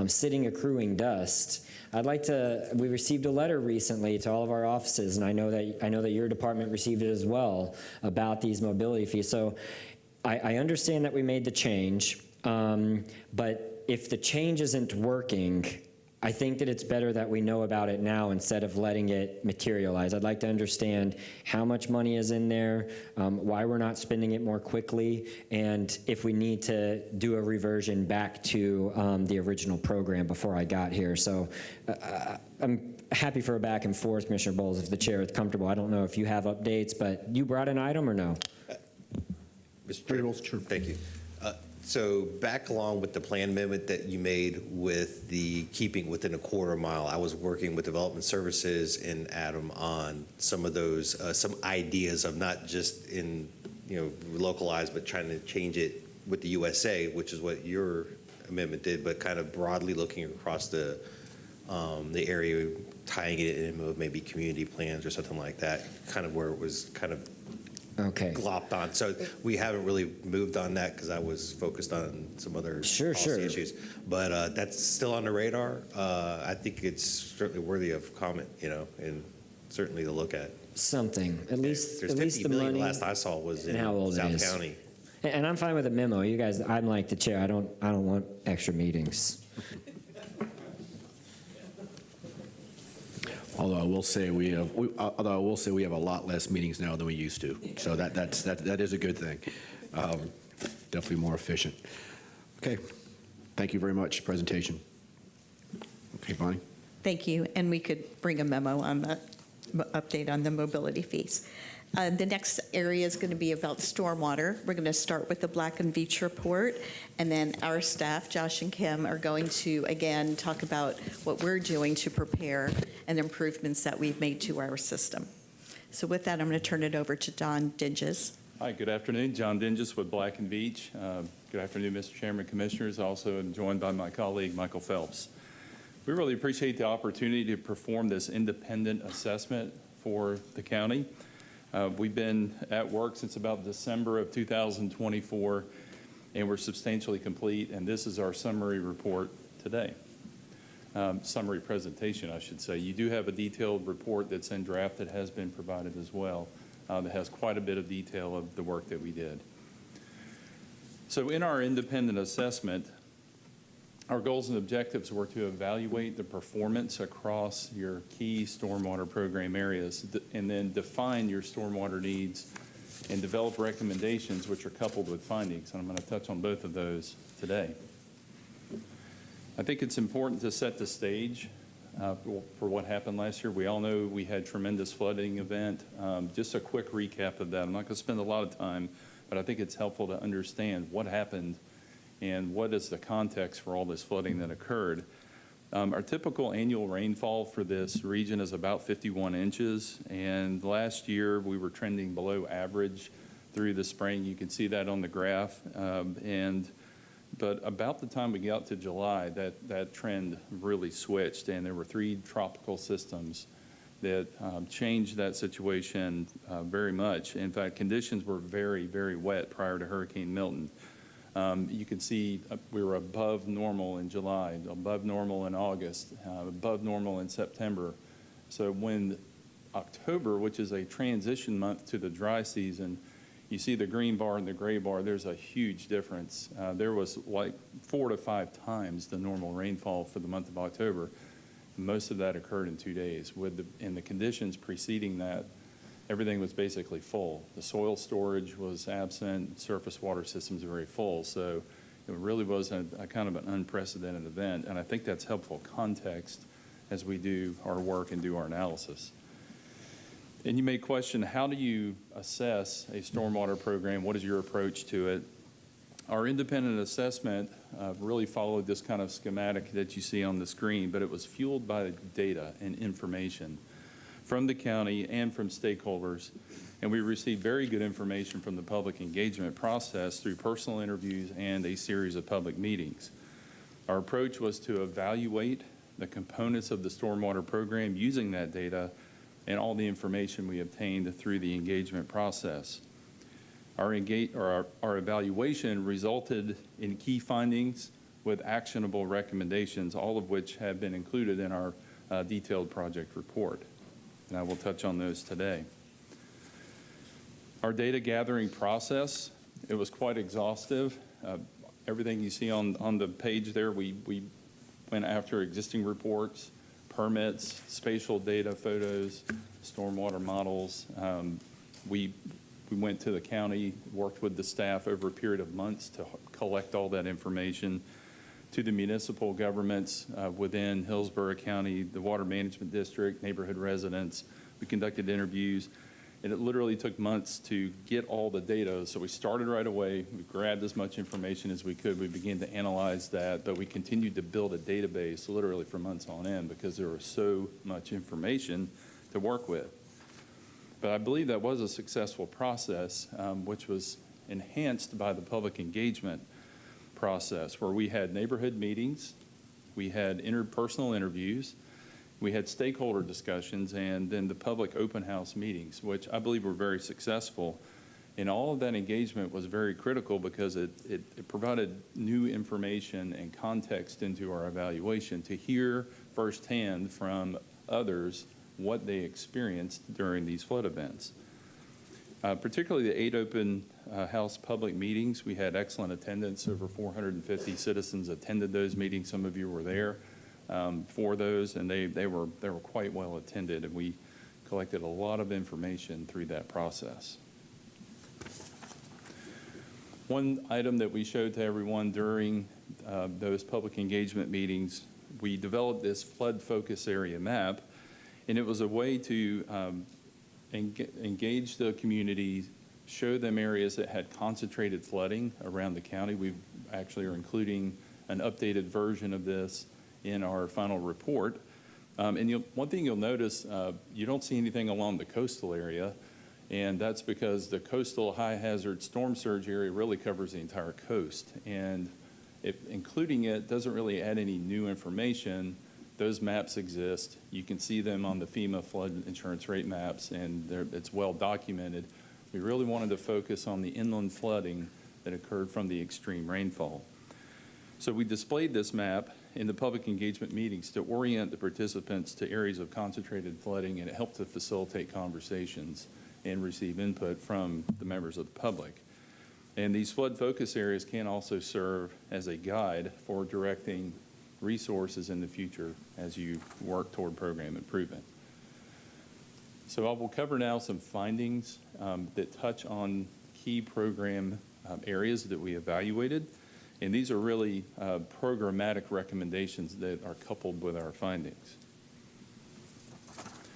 sitting accruing dust. We received a letter recently to all of our offices, and I know that your department received it as well, about these mobility fees. So I understand that we made the change, but if the change isn't working, I think that it's better that we know about it now instead of letting it materialize. I'd like to understand how much money is in there, why we're not spending it more quickly, and if we need to do a reversion back to the original program before I got here. So I'm happy for a back and forth, Commissioner Bowles, if the chair is comfortable. I don't know if you have updates, but you brought an item or no? Mr. Chair, sure. Thank you. So back along with the plan amendment that you made with the keeping within a quarter mile, I was working with Development Services and Adam on some of those, some ideas of not just in, localized, but trying to change it with the USA, which is what your amendment did, but kind of broadly looking across the area, tying it in with maybe community plans or something like that, kind of where it was kind of glopped on. So we haven't really moved on that because I was focused on some other policy issues. But that's still on the radar. I think it's certainly worthy of comment, and certainly to look at. Something, at least There's at least the $50 million money. last I saw was in how old it South is. County. And I'm fine with a memo. You guys, I'm like the chair. I don't want extra meetings. Although I will say we have a lot less meetings now than we used to. So that is a good thing. Definitely more efficient. Okay. Thank you very much. Presentation. Okay, Bonnie. Thank you, and we could bring a memo on the update on the mobility fees. The next area is going to be about stormwater. We're going to start with the Black and Veatch report, and then our staff, Josh and Kim, are going to, again, talk about what we're doing to prepare and improvements that we've made to our system. So with that, I'm going to turn it over to Don Dinges. Hi, good afternoon. John Dinges with Black and Veatch. Good afternoon, Mr. Chairman, Commissioners. Also, I'm joined by my colleague, Michael Phelps. We really appreciate the opportunity to perform this independent assessment for the county. We've been at work since about December of 2024, and we're substantially complete, and this is our summary report today. Summary presentation, I should say. You do have a detailed report that's in draft that has been provided as well that has quite a bit of detail of the work that we did. So in our independent assessment, our goals and objectives were to evaluate the performance across your key stormwater program areas and then define your stormwater needs and develop recommendations which are coupled with findings. And I'm going to touch on both of those today. I think it's important to set the stage for what happened last year. We all know we had tremendous flooding event. Just a quick recap of that. I'm not going to spend a lot of time, but I think it's helpful to understand what happened and what is the context for all this flooding that occurred. Our typical annual rainfall for this region is about 51 inches, and last year we were trending below average through the spring. You can see that on the graph. But about the time we got to July, that trend really switched, and there were 3 tropical systems that changed that situation very much. In fact, conditions were very, very wet prior to Hurricane Milton. You can see we were above normal in July, above normal in August, above normal in September. So when October, which is a transition month to the dry season, you see the green bar and the gray bar, there's a huge difference. There was like 4 to 5 times the normal rainfall for the month of October. Most of that occurred in 2 days. In the conditions preceding that, everything was basically full. The soil storage was absent, surface water systems were very full. So it really was a kind of an unprecedented event. And I think that's helpful context as we do our work and do our analysis. And you may question, how do you assess a stormwater program? What is your approach to it? Our independent assessment really followed this kind of schematic that you see on the screen, but it was fueled by data and information from the county and from stakeholders. And we received very good information from the public engagement process through personal interviews and a series of public meetings. Our approach was to evaluate the components of the stormwater program using that data and all the information we obtained through the engagement process. Our evaluation resulted in key findings with actionable recommendations, all of which have been included in our detailed project report. And I will touch on those today. Our data gathering process, it was quite exhaustive. everything you see on the page there, we went after existing reports, permits, spatial data, photos, stormwater models. We went to the county, worked with the staff over a period of months to collect all that information, to the municipal governments within Hillsborough County, the Water Management District, neighborhood residents. We conducted interviews, and it literally took months to get all the data. So we started right away. We grabbed as much information as we could. We began to analyze that, but we continued to build a database literally for months on end because there was so much information to work with. But I believe that was a successful process, which was enhanced by the public engagement process, where we had neighborhood meetings, we had interpersonal interviews, we had stakeholder discussions, and then the public open house meetings, which I believe were very successful. And all of that engagement was very critical because it provided new information and context into our evaluation to hear firsthand from others what they experienced during these flood events. Particularly the 8 open house public meetings, we had excellent attendance. Over 450 citizens attended those meetings. Some of you were there for those, and they were quite well attended, and we collected a lot of information through that process. One item that we showed to everyone during those public engagement meetings, we developed this flood focus area map, and it was a way to engage the community, show them areas that had concentrated flooding around the county. We actually are including an updated version of this in our final report. And one thing you'll notice, you don't see anything along the coastal area, and that's because the coastal high hazard storm surge area really covers the entire coast. And including it doesn't really add any new information. Those maps exist. You can see them on the FEMA flood insurance rate maps, and it's well documented. We really wanted to focus on the inland flooding that occurred from the extreme rainfall. So we displayed this map in the public engagement meetings to orient the participants to areas of concentrated flooding, and it helped to facilitate conversations and receive input from the members of the public. And these flood focus areas can also serve as a guide for directing resources in the future as you work toward program improvement. So I will cover now some findings that touch on key program areas that we evaluated. And these are really programmatic recommendations that are coupled with our findings.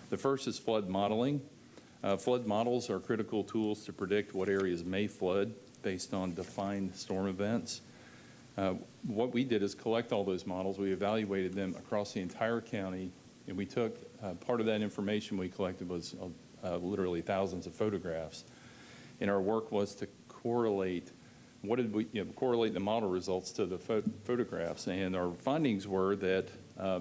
The first is flood modeling. Flood models are critical tools to predict what areas may flood based on defined storm events. What we did is collect all those models. We evaluated them across the entire county, and we took part of that information we collected was literally thousands of photographs. And our work was to correlate correlate the model results to the photographs. And our findings were that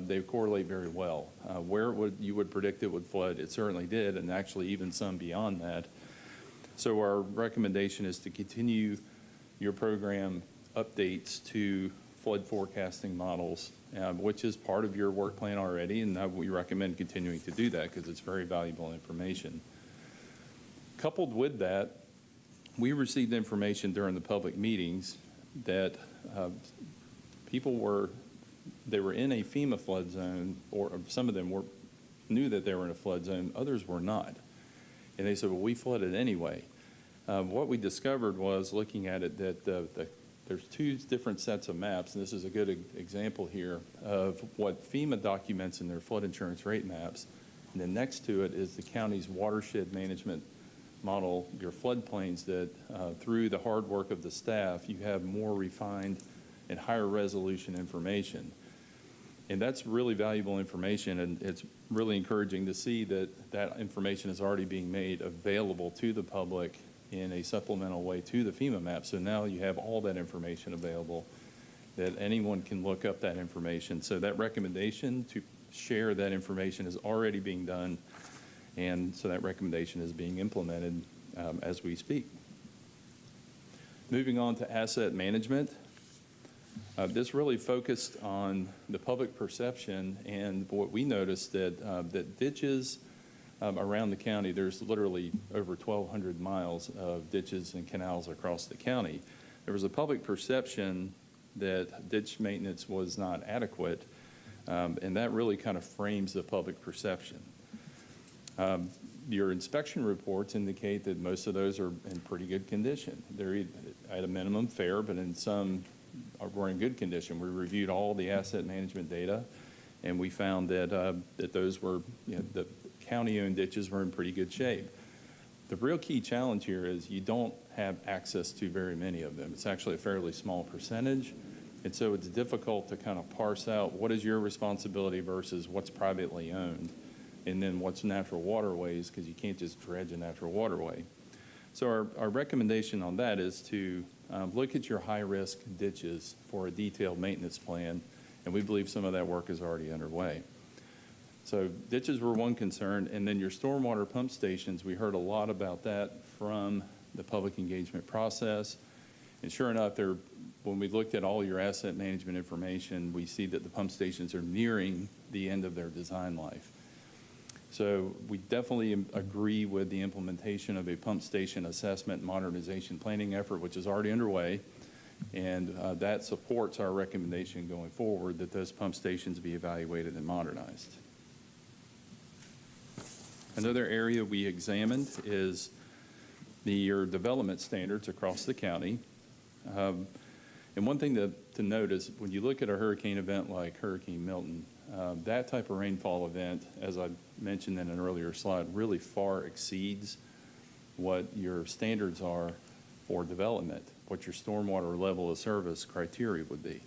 they correlate very well. Where you would predict it would flood, it certainly did, and actually even some beyond that. So our recommendation is to continue your program updates to flood forecasting models, which is part of your work plan already, and we recommend continuing to do that because it's very valuable information. Coupled with that, we received information during the public meetings that people were in a FEMA flood zone, or some of them knew that they were in a flood zone, others were not. And they said, well, we flooded anyway. What we discovered was, looking at it, that there's 2 different sets of maps, and this is a good example here of what FEMA documents in their flood insurance rate maps. And then next to it is the county's watershed management model, your floodplains, that through the hard work of the staff, you have more refined and higher resolution information. And that's really valuable information, and it's really encouraging to see that that information is already being made available to the public in a supplemental way to the FEMA map. So now you have all that information available, that anyone can look up that information. So that recommendation to share that information is already being done, and so that recommendation is being implemented as we speak. Moving on to asset management. This really focused on the public perception, and what we noticed that ditches around the county, there's literally over 1,200 miles of ditches and canals across the county. there was a public perception that ditch maintenance was not adequate, and that really kind of frames the public perception. Your inspection reports indicate that most of those are in pretty good condition. They're at a minimum fair, but in some were in good condition. We reviewed all the asset management data, and we found that that those were, the county-owned ditches were in pretty good shape. The real key challenge here is you don't have access to very many of them. It's actually a fairly small percentage, and so it's difficult to kind of parse out what is your responsibility versus what's privately owned, and then what's natural waterways, because you can't just dredge a natural waterway. So our recommendation on that is to look at your high-risk ditches for a detailed maintenance plan, and we believe some of that work is already underway. So ditches were one concern, and then your stormwater pump stations, we heard a lot about that from the public engagement process. And sure enough, when we looked at all your asset management information, we see that the pump stations are nearing the end of their design life. So we definitely agree with the implementation of a pump station assessment modernization planning effort, which is already underway, and that supports our recommendation going forward that those pump stations be evaluated and modernized. Another area we examined is your development standards across the county. And one thing to note is when you look at a hurricane event like Hurricane Milton, that type of rainfall event, as I mentioned in an earlier slide, really far exceeds what your standards are for development, what your stormwater level of service criteria would be.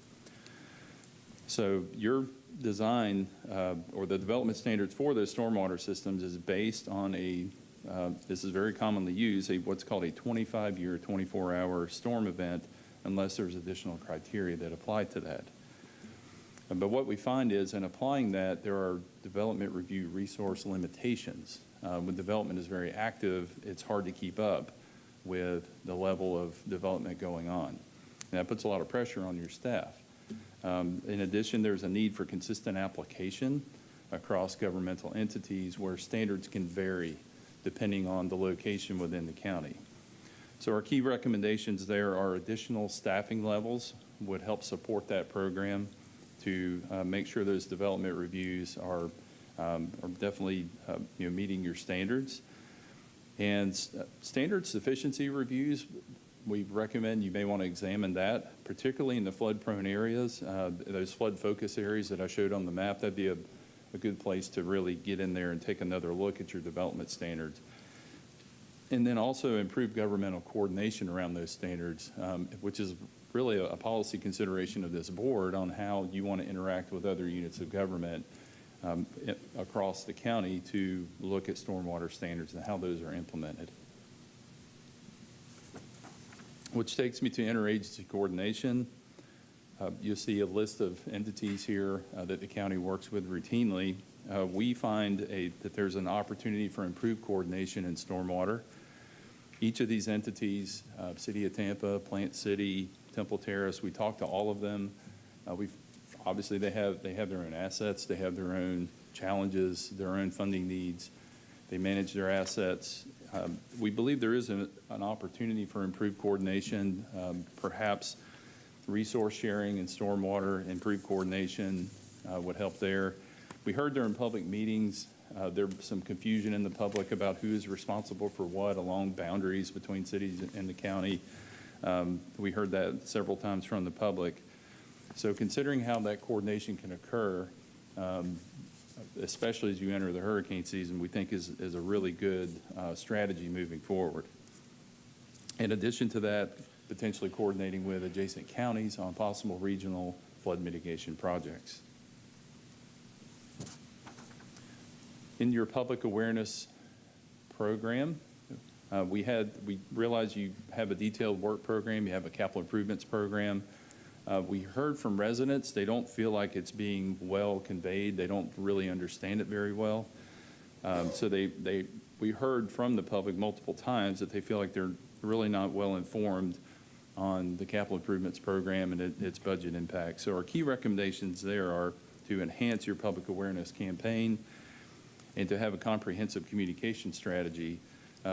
So your design or the development standards for those stormwater systems is based on this is very commonly used, what's called a 25-year, 24-hour storm event, unless there's additional criteria that apply to that. But what we find is in applying that, there are development review resource limitations. When development is very active, it's hard to keep up with the level of development going on. And that puts a lot of pressure on your staff. In addition, there's a need for consistent application across governmental entities where standards can vary depending on the location within the county. So our key recommendations there are additional staffing levels would help support that program to make sure those development reviews are definitely meeting your standards. And standard sufficiency reviews, we recommend you may want to examine that, particularly in the flood-prone areas, those flood focus areas that I showed on the map. That'd be a good place to really get in there and take another look at your development standards. And then also improve governmental coordination around those standards, which is really a policy consideration of this board on how you want to interact with other units of government across the county to look at stormwater standards and how those are implemented. Which takes me to interagency coordination. You'll see a list of entities here that the county works with routinely. We find that there's an opportunity for improved coordination in stormwater. Each of these entities, City of Tampa, Plant City, Temple Terrace, we talk to all of them. Obviously they have their own assets, they have their own challenges, their own funding needs. They manage their assets. We believe there is an opportunity for improved coordination, perhaps resource sharing and stormwater, improved coordination would help there. We heard during public meetings, there was some confusion in the public about who is responsible for what along boundaries between cities and the county. We heard that several times from the public. So considering how that coordination can occur, especially as you enter the hurricane season, we think is a really good strategy moving forward. In addition to that, potentially coordinating with adjacent counties on possible regional flood mitigation projects. In your public awareness program, we realize you have a detailed work program, you have a capital improvements program. We heard from residents, they don't feel like it's being well conveyed, they don't really understand it very well. So we heard from the public multiple times that they feel like they're really not well informed on the capital improvements program and its budget impact. So our key recommendations there are to enhance your public awareness campaign and to have a comprehensive communication strategy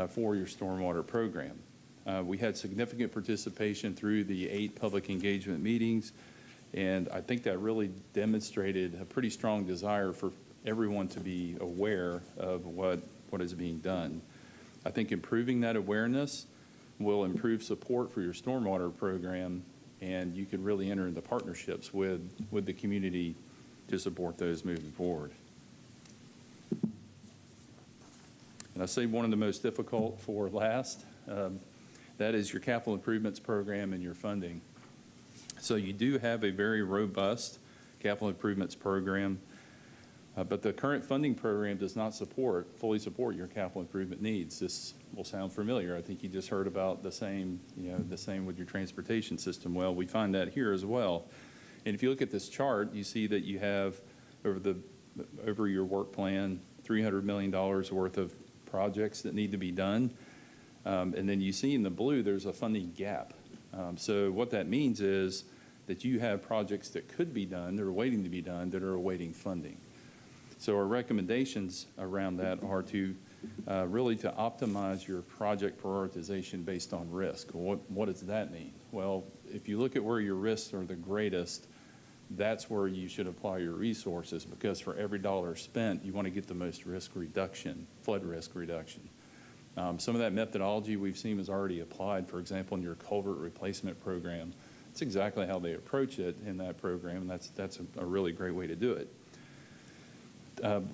for your stormwater program. We had significant participation through the 8 public engagement meetings, and I think that really demonstrated a pretty strong desire for everyone to be aware of what is being done. I think improving that awareness will improve support for your stormwater program, and you could really enter into partnerships with the community to support those moving forward. And I say one of the most difficult for last, that is your capital improvements program and your funding. So you do have a very robust capital improvements program, but the current funding program does not fully support your capital improvement needs. This will sound familiar. I think you just heard about the same with your transportation system. Well, we find that here as well. And if you look at this chart, you see that you have over your work plan, $300 million worth of projects that need to be done. And then you see in the blue, there's a funding gap. So what that means is that you have projects that could be done, that are waiting to be done, that are awaiting funding. So our recommendations around that are to really to optimize your project prioritization based on risk. What does that mean? Well, if you look at where your risks are the greatest, that's where you should apply your resources, because for every dollar spent, you want to get the most risk reduction, flood risk reduction. Some of that methodology we've seen is already applied, for example, in your culvert replacement program. It's exactly how they approach it in that program, and that's a really great way to do it.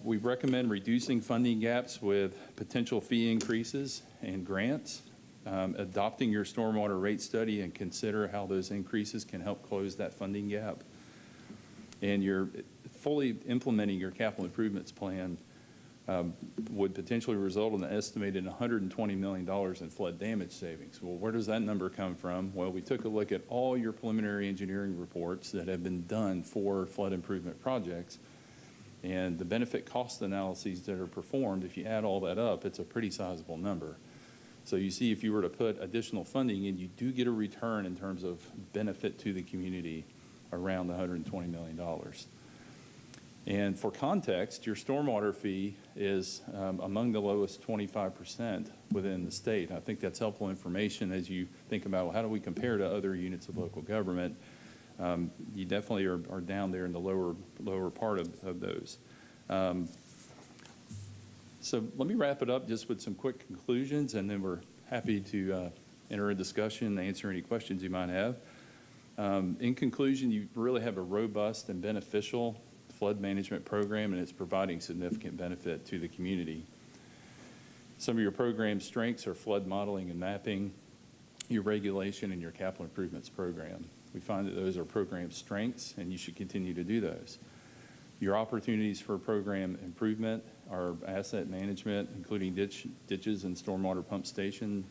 We recommend reducing funding gaps with potential fee increases and grants, adopting your stormwater rate study and consider how those increases can help close that funding gap. And you're fully implementing your capital improvements plan would potentially result in an estimated $120 million in flood damage savings. Well, where does that number come from? Well, we took a look at all your preliminary engineering reports that have been done for flood improvement projects, and the benefit cost analyses that are performed, if you add all that up, it's a pretty sizable number. So you see, if you were to put additional funding in, you do get a return in terms of benefit to the community around the $120 million. And for context, your stormwater fee is among the lowest 25% within the state. I think that's helpful information as you think about, well, how do we compare to other units of local government? You definitely are down there in the lower part of those. So let me wrap it up just with some quick conclusions, and then we're happy to enter a discussion and answer any questions you might have. In conclusion, you really have a robust and beneficial flood management program, and it's providing significant benefit to the community. Some of your program strengths are flood modeling and mapping, your regulation, and your capital improvements program. We find that those are program strengths, and you should continue to do those. Your opportunities for program improvement are asset management, including ditches and stormwater pump station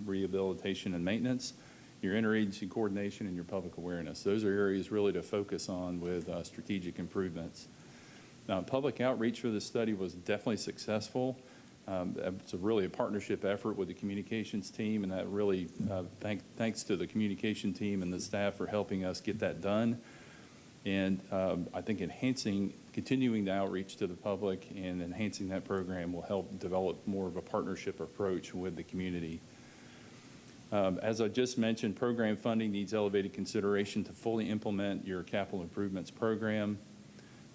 rehabilitation and maintenance, your interagency coordination, and your public awareness. Those are areas really to focus on with strategic improvements. Now, public outreach for this study was definitely successful. It's really a partnership effort with the communications team, and that really thanks to the communication team and the staff for helping us get that done. And I think continuing the outreach to the public and enhancing that program will help develop more of a partnership approach with the community. As I just mentioned, program funding needs elevated consideration to fully implement your capital improvements program.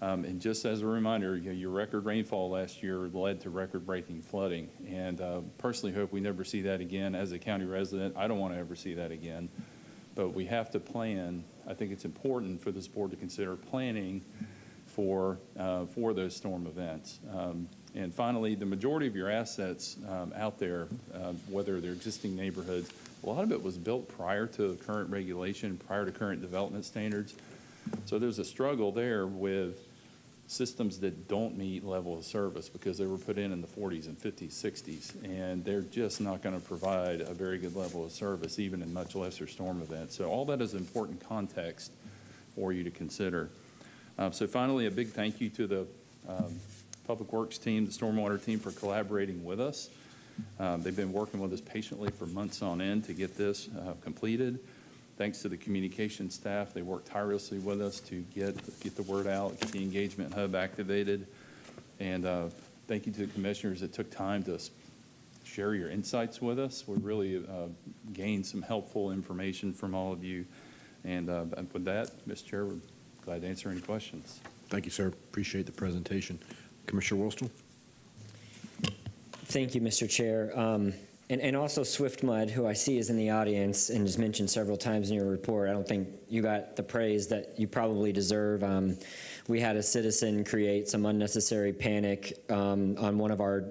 And just as a reminder, your record rainfall last year led to record-breaking flooding. And personally hope we never see that again. As a county resident, I don't want to ever see that again. But we have to plan. I think it's important for this board to consider planning for those storm events. And finally, the majority of your assets out there, whether they're existing neighborhoods, a lot of it was built prior to current regulation, prior to current development standards. So there's a struggle there with systems that don't meet level of service because they were put in the 40s and 50s, 60s, and they're just not going to provide a very good level of service, even in much lesser storm events. So all that is important context for you to consider. So finally, a big thank you to the Public Works team, the Stormwater team, for collaborating with us. They've been working with us patiently for months on end to get this completed. Thanks to the communication staff, they worked tirelessly with us to get the word out, get the engagement hub activated. And thank you to the commissioners that took time to share your insights with us. We really gained some helpful information from all of you. And with that, Mr. Chair, we're glad to answer any questions. Thank you, sir. Appreciate the presentation. Commissioner Worstel? Thank you, Mr. Chair. And also Swift Mud, who I see is in the audience and is mentioned several times in your report. I don't think you got the praise that you probably deserve. We had a citizen create some unnecessary panic on one of our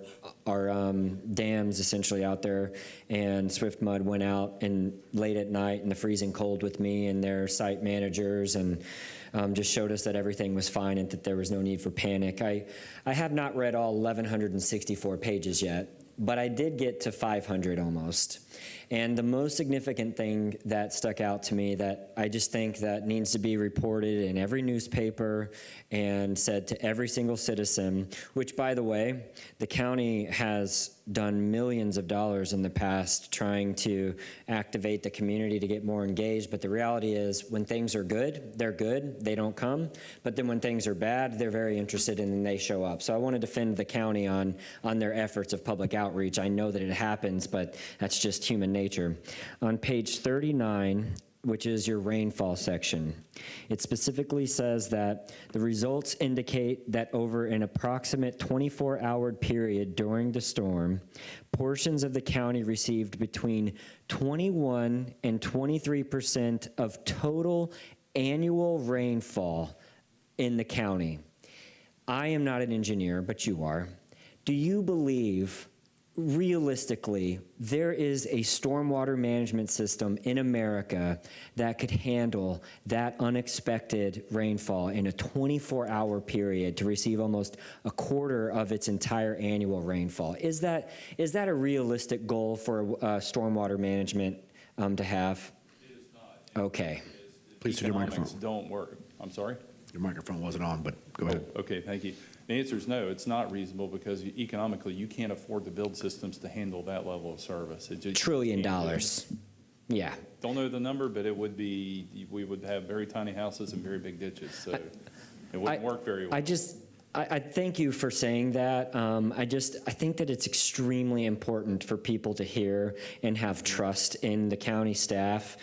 dams, essentially out there, and Swift Mud went out and late at night in the freezing cold with me and their site managers and just showed us that everything was fine and that there was no need for panic. I have not read all 1,164 pages yet, but I did get to 500 almost. And the most significant thing that stuck out to me that I just think that needs to be reported in every newspaper and said to every single citizen, which, by the way, the county has done millions of dollars in the past trying to activate the community to get more engaged. But the reality is when things are good, they're good, they don't come. But then when things are bad, they're very interested and they show up. So I want to defend the county on their efforts of public outreach. I know that it happens, but that's just human nature. On page 39, which is your rainfall section, it specifically says that the results indicate that over an approximate 24-hour period during the storm, portions of the county received between 21 and 23% of total annual rainfall in the county. I am not an engineer, but you are. Do you believe realistically, there is a stormwater management system in America that could handle that unexpected rainfall in a 24-hour period to receive almost a quarter of its entire annual rainfall? Is that a realistic goal for stormwater management to have? It is not. Okay. Please turn your microphone. Economics don't work. I'm sorry? Your microphone wasn't on, but go ahead. Oh, okay, thank you. The answer is no, it's not reasonable because economically you can't afford to build systems to handle that level of service. It just $1 trillion. Yeah. Don't know the number, but it would be, we would have very tiny houses and very big ditches, so it wouldn't work very well. I thank you for saying that. I think that it's extremely important for people to hear and have trust in the county staff.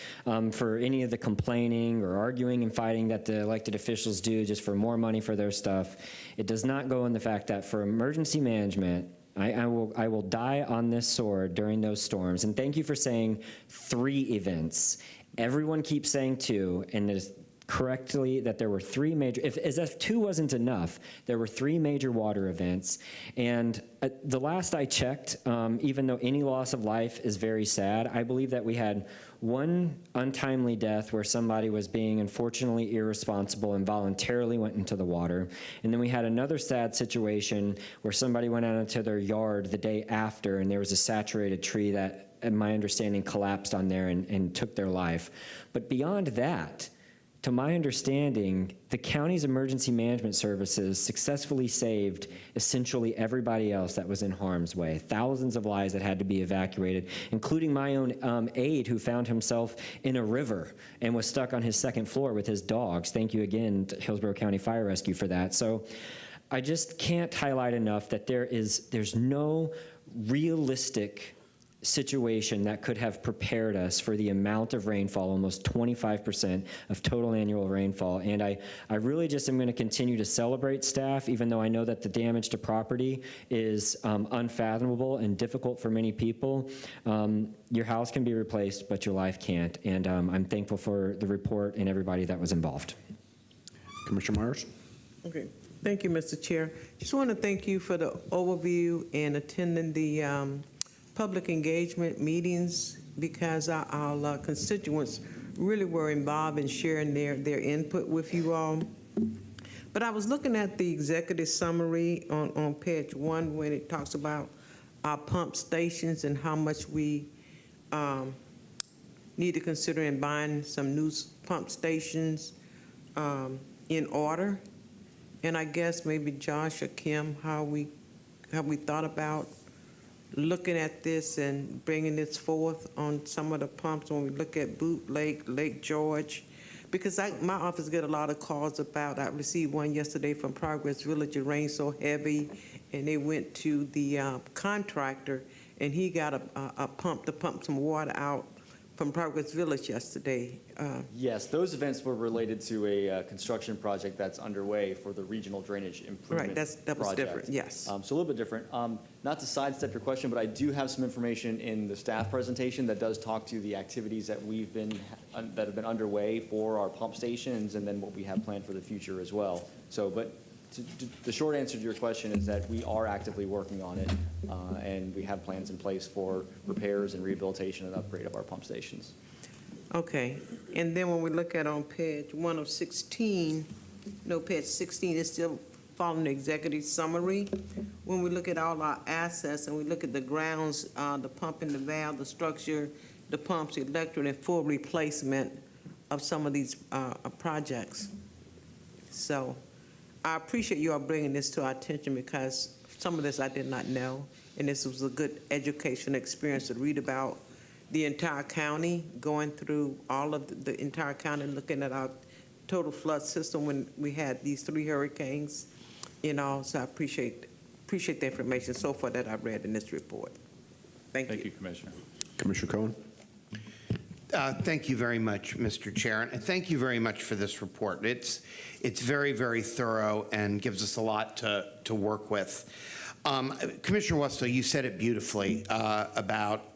For any of the complaining or arguing and fighting that the elected officials do just for more money for their stuff, it does not go in the fact that for emergency management, I will die on this sword during those storms. And thank you for saying 3 events. Everyone keeps saying 2, and there's correctly that there were 3 major, as if 2 wasn't enough, there were 3 major water events. And the last I checked, even though any loss of life is very sad, I believe that we had 1 untimely death where somebody was being unfortunately irresponsible and voluntarily went into the water. And then we had another sad situation where somebody went out into their yard the day after and there was a saturated tree that, in my understanding, collapsed on there and took their life. But beyond that, to my understanding, the county's emergency management services successfully saved essentially everybody else that was in harm's way. Thousands of lives that had to be evacuated, including my own aide who found himself in a river and was stuck on his 2nd floor with his dogs. Thank you again to Hillsborough County Fire Rescue for that. So I just can't highlight enough that there's no realistic situation that could have prepared us for the amount of rainfall, almost 25% of total annual rainfall. And I really just am going to continue to celebrate staff, even though I know that the damage to property is unfathomable and difficult for many people. Your house can be replaced, but your life can't. And I'm thankful for the report and everybody that was involved. Commissioner Myers? Okay. Thank you, Mr. Chair. Just want to thank you for the overview and attending the public engagement meetings because our constituents really were involved in sharing their input with you all. But I was looking at the executive summary on page 1 when it talks about our pump stations and how much we need to consider in buying some new pump stations in order. And I guess maybe Josh or Kim, how we thought about looking at this and bringing this forth on some of the pumps when we look at Boot Lake, Lake George, because my office get a lot of calls about, I received one yesterday from Progress Village. It rained so heavy and they went to the contractor and he got a pump to pump some water out from Progress Village yesterday. Yes, those events were related to a construction project that's underway for the regional drainage improvement Right, that was project. different, yes. So a little bit different. Not to sidestep your question, but I do have some information in the staff presentation that does talk to the activities that that have been underway for our pump stations, and then what we have planned for the future as well. So, but the short answer to your question is that we are actively working on it, and we have plans in place for repairs and rehabilitation and upgrade of our pump stations. Okay, and then when we look at on page 1 of 16, no, page 16 is still following the executive summary. When we look at all our assets and we look at the grounds, the pump and the valve, the structure, the pumps, the electric, and full replacement of some of these projects. So I appreciate you all bringing this to our attention, because some of this I did not know, and this was a good education experience to read about the entire county, going through all of the entire county, looking at our total flood system when we had these 3 hurricanes, so I appreciate the information so far that I've read in this report. Thank you. Thank you, Commissioner. Commissioner Cohen? Thank you very much, Mr. Chair, and thank you very much for this report. It's very, very thorough and gives us a lot to work with. Commissioner Westall, you said it beautifully about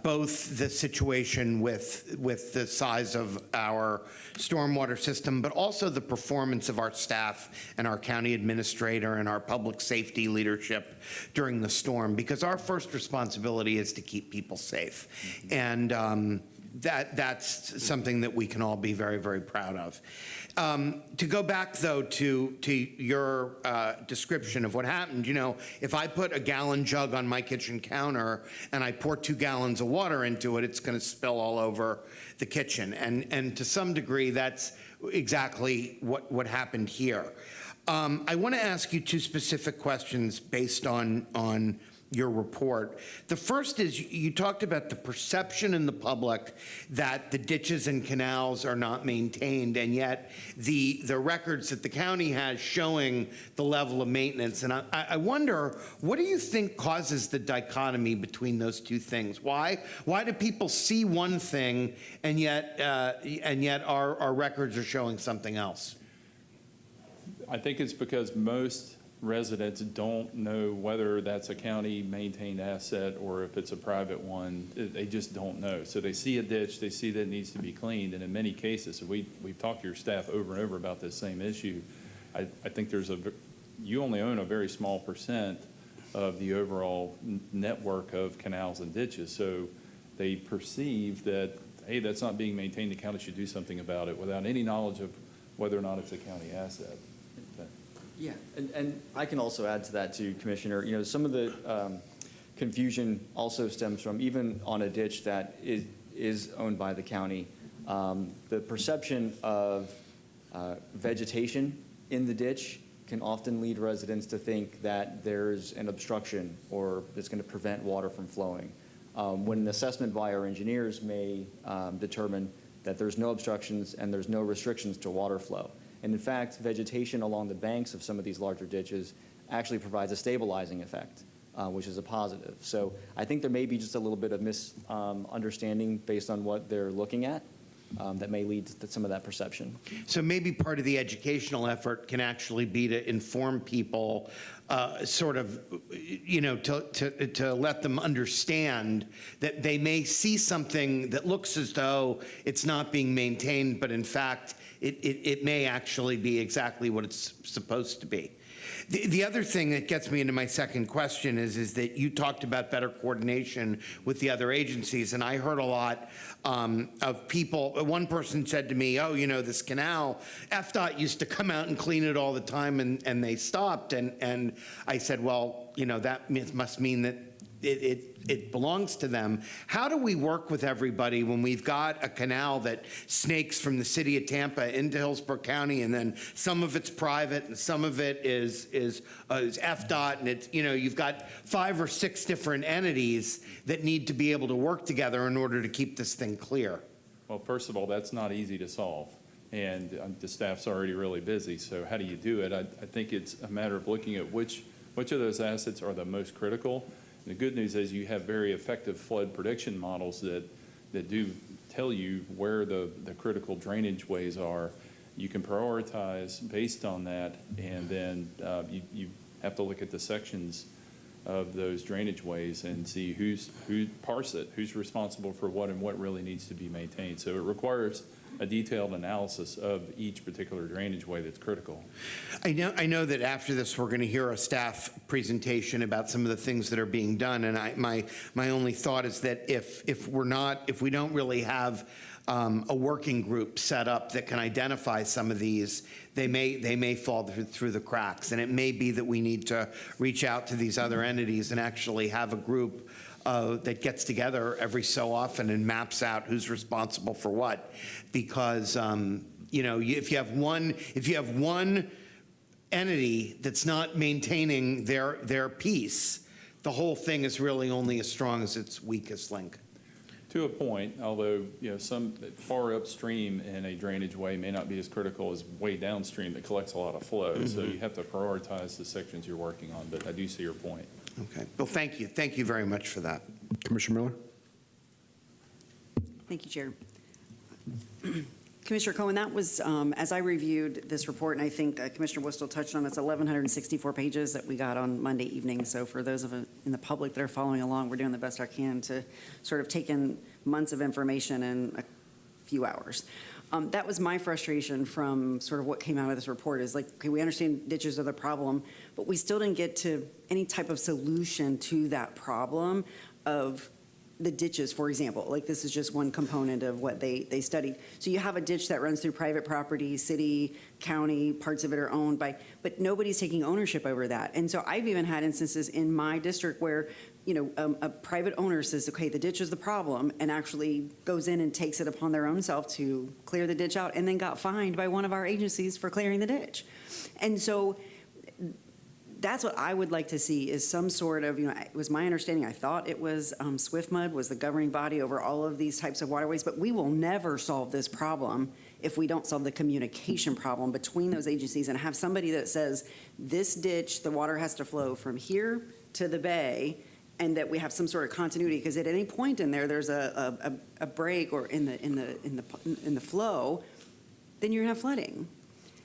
both the situation with the size of our stormwater system, but also the performance of our staff and our county administrator and our public safety leadership during the storm, because our first responsibility is to keep people safe. And that's something that we can all be very, very proud of. To go back, though, to your description of what happened, if I put a gallon jug on my kitchen counter and I pour 2 gallons of water into it, it's going to spill all over the kitchen. And to some degree, that's exactly what happened here. I want to ask you 2 specific questions based on your report. The first is, you talked about the perception in the public that the ditches and canals are not maintained, and yet the records that the county has showing the level of maintenance. And I wonder, what do you think causes the dichotomy between those 2 things? Why do people see one thing and yet our records are showing something else? I think it's because most residents don't know whether that's a county-maintained asset or if it's a private one. They just don't know. So they see a ditch, they see that it needs to be cleaned, and in many cases, we've talked to your staff over and over about this same issue. I think you only own a very small % of the overall network of canals and ditches. So they perceive that, hey, that's not being maintained, the county should do something about it, without any knowledge of whether or not it's a county asset. Yeah, and I can also add to that too, Commissioner. Some of the confusion also stems from, even on a ditch that is owned by the county, the perception of vegetation in the ditch can often lead residents to think that there's an obstruction or it's going to prevent water from flowing. When an assessment by our engineers may determine that there's no obstructions and there's no restrictions to water flow. And in fact, vegetation along the banks of some of these larger ditches actually provides a stabilizing effect, which is a positive. So I think there may be just a little bit of misunderstanding based on what they're looking at that may lead to some of that perception. So maybe part of the educational effort can actually be to inform people, to let them understand that they may see something that looks as though it's not being maintained, but in fact, it may actually be exactly what it's supposed to be. The other thing that gets me into my second question is that you talked about better coordination with the other agencies, and I heard a lot of people. One person said to me, this canal, FDOT used to come out and clean it all the time, and they stopped. And I said, well, that must mean that it belongs to them. How do we work with everybody when we've got a canal that snakes from the city of Tampa into Hillsborough County, and then some of it's private and some of it is FDOT, and it's, you've got 5 or 6 different entities that need to be able to work together in order to keep this thing clear? Well, first of all, that's not easy to solve, and the staff's already really busy, so how do you do it? I think it's a matter of looking at which which of those assets are the most critical. And the good news is you have very effective flood prediction models that do tell you where the critical drainage ways are. You can prioritize based on that, and then you have to look at the sections of those drainage ways and see who parse it, who's responsible for what, and what really needs to be maintained. So it requires a detailed analysis of each particular drainage way that's critical. I know that after this, we're going to hear a staff presentation about some of the things that are being done, and my only thought is that if we don't really have a working group set up that can identify some of these, they may fall through the cracks, and it may be that we need to reach out to these other entities and actually have a group that gets together every so often and maps out who's responsible for what, because if you have one entity that's not maintaining their piece, the whole thing is really only as strong as its weakest link. To a point, although some far upstream in a drainage way may not be as critical as way downstream that collects a lot of flow. So you have to prioritize the sections you're working on, but I do see your point. Okay. Well, thank you. Thank you very much for that. Commissioner Miller? Thank you, Chair. Commissioner Cohen, that was, as I reviewed this report, and I think Commissioner Whistle touched on, it's 1,164 pages that we got on Monday evening. So for those of in the public that are following along, we're doing the best I can to sort of take in months of information in a few hours. That was my frustration from sort of what came out of this report is like, okay, we understand ditches are the problem, but we still didn't get to any type of solution to that problem of the ditches, for example. Like this is just one component of what they studied. So you have a ditch that runs through private property, city, county, parts of it are owned by, but nobody's taking ownership over that. And so I've even had instances in my district where a private owner says, okay, the ditch is the problem, and actually goes in and takes it upon their own self to clear the ditch out, and then got fined by one of our agencies for clearing the ditch. And so that's what I would like to see is some sort of, it was my understanding, I thought it was SwiftMud was the governing body over all of these types of waterways, but we will never solve this problem if we don't solve the communication problem between those agencies and have somebody that says, this ditch, the water has to flow from here to the bay, and that we have some sort of continuity, because at any point in there's a break or in the flow, then you're gonna have flooding.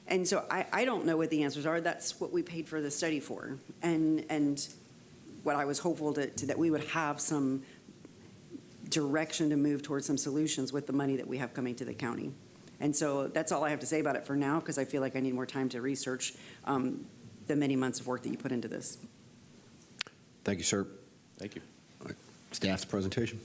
And so I don't know what the answers are. That's what we paid for the study for, and what I was hopeful that we would have some direction to move towards some solutions with the money that we have coming to the county. And so that's all I have to say about it for now, because I feel like I need more time to research the many months of work that you put into this. Thank you, sir. Thank you. All right. Staff's presentation.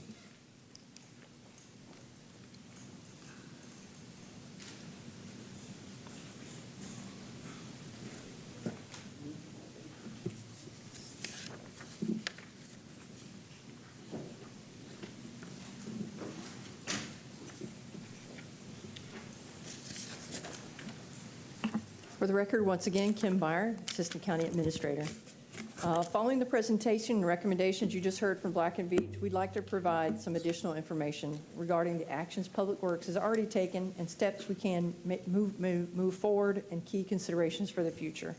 For the record, once again, Kim Byer, Assistant County Administrator. Following the presentation and recommendations you just heard from Black and Veatch, we'd like to provide some additional information regarding the actions Public Works has already taken and steps we can move forward and key considerations for the future.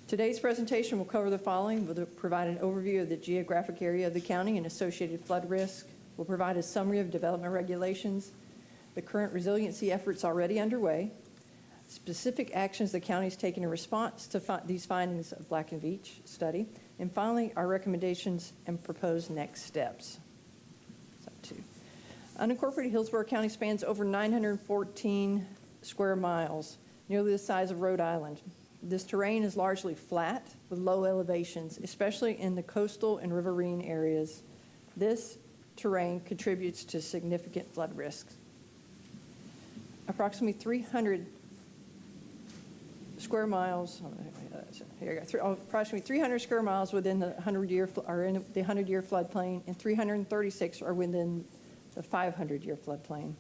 Today's presentation will cover the following. We'll provide an overview of the geographic area of the county and associated flood risk. We'll provide a summary of development regulations, the current resiliency efforts already underway, specific actions the county is taking in response to these findings of Black and Veatch study, and finally, our recommendations and proposed next steps. Unincorporated Hillsborough County spans over 914 square miles, nearly the size of Rhode Island. This terrain is largely flat with low elevations, especially in the coastal and riverine areas. This terrain contributes to significant flood risks. Approximately 300 square miles, approximately 300 square miles within the 100-year are in the 100-year floodplain, and 336 are within the 500-year floodplain.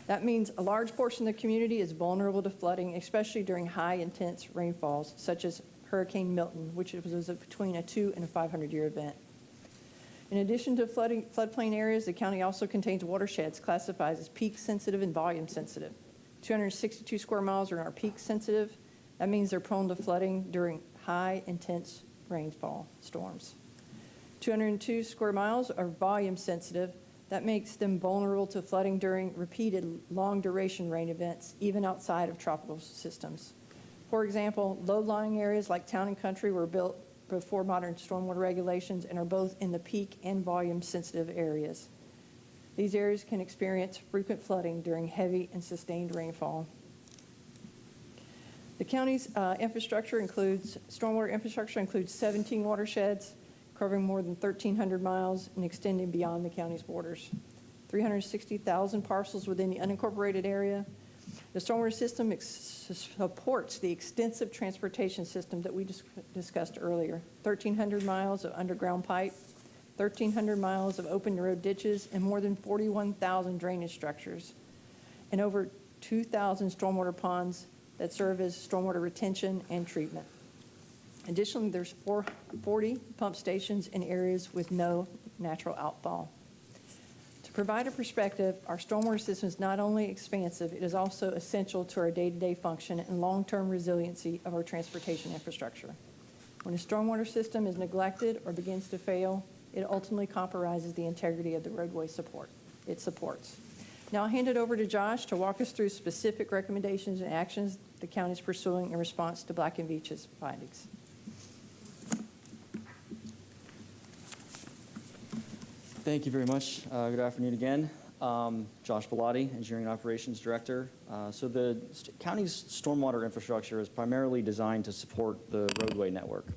That means a large portion of the community is vulnerable to flooding, especially during high intense rainfalls, such as Hurricane Milton, which was between a 200 and a 500-year event. In addition to floodplain areas, the county also contains watersheds classified as peak sensitive and volume sensitive. 262 square miles are in our peak sensitive, That means they're prone to flooding during high, intense rainfall storms. 202 square miles are volume sensitive. That makes them vulnerable to flooding during repeated long-duration rain events, even outside of tropical systems. For example, low-lying areas like Town and Country were built before modern stormwater regulations and are both in the peak and volume-sensitive areas. These areas can experience frequent flooding during heavy and sustained rainfall. The county's stormwater infrastructure includes 17 watersheds, covering more than 1,300 miles and extending beyond the county's borders. 360,000 parcels within the unincorporated area. The stormwater system supports the extensive transportation system that we discussed earlier. 1,300 miles of underground pipe, 1,300 miles of open road ditches, and more than 41,000 drainage structures, and over 2,000 stormwater ponds that serve as stormwater retention and treatment. Additionally, there's 40 pump stations in areas with no natural outfall. To provide a perspective, our stormwater system is not only expansive, it is also essential to our day-to-day function and long-term resiliency of our transportation infrastructure. When a stormwater system is neglected or begins to fail, it ultimately compromises the integrity of the roadway it supports. Now I'll hand it over to Josh to walk us through specific recommendations and actions the county is pursuing in response to Black & Veatch's findings. Thank you very much. Good afternoon again. Josh Bellotti, Engineering and Operations Director. So the county's stormwater infrastructure is primarily designed to support the roadway network.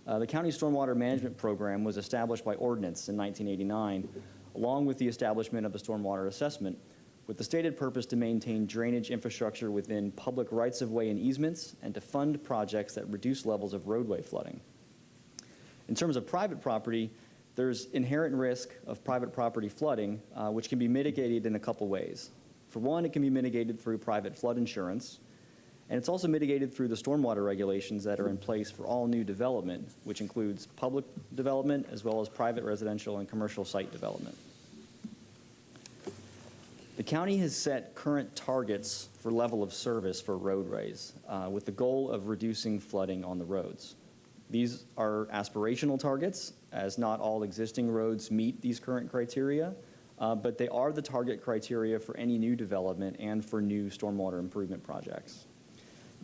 The county stormwater management program was established by ordinance in 1989, along with the establishment of the stormwater assessment, with the stated purpose to maintain drainage infrastructure within public rights-of-way and easements and to fund projects that reduce levels of roadway flooding. In terms of private property, there's inherent risk of private property flooding, which can be mitigated in a couple ways. For one, it can be mitigated through private flood insurance, and it's also mitigated through the stormwater regulations that are in place for all new development, which includes public development as well as private residential and commercial site development. The county has set current targets for level of service for roadways with the goal of reducing flooding on the roads. These are aspirational targets, as not all existing roads meet these current criteria, but they are the target criteria for any new development and for new stormwater improvement projects.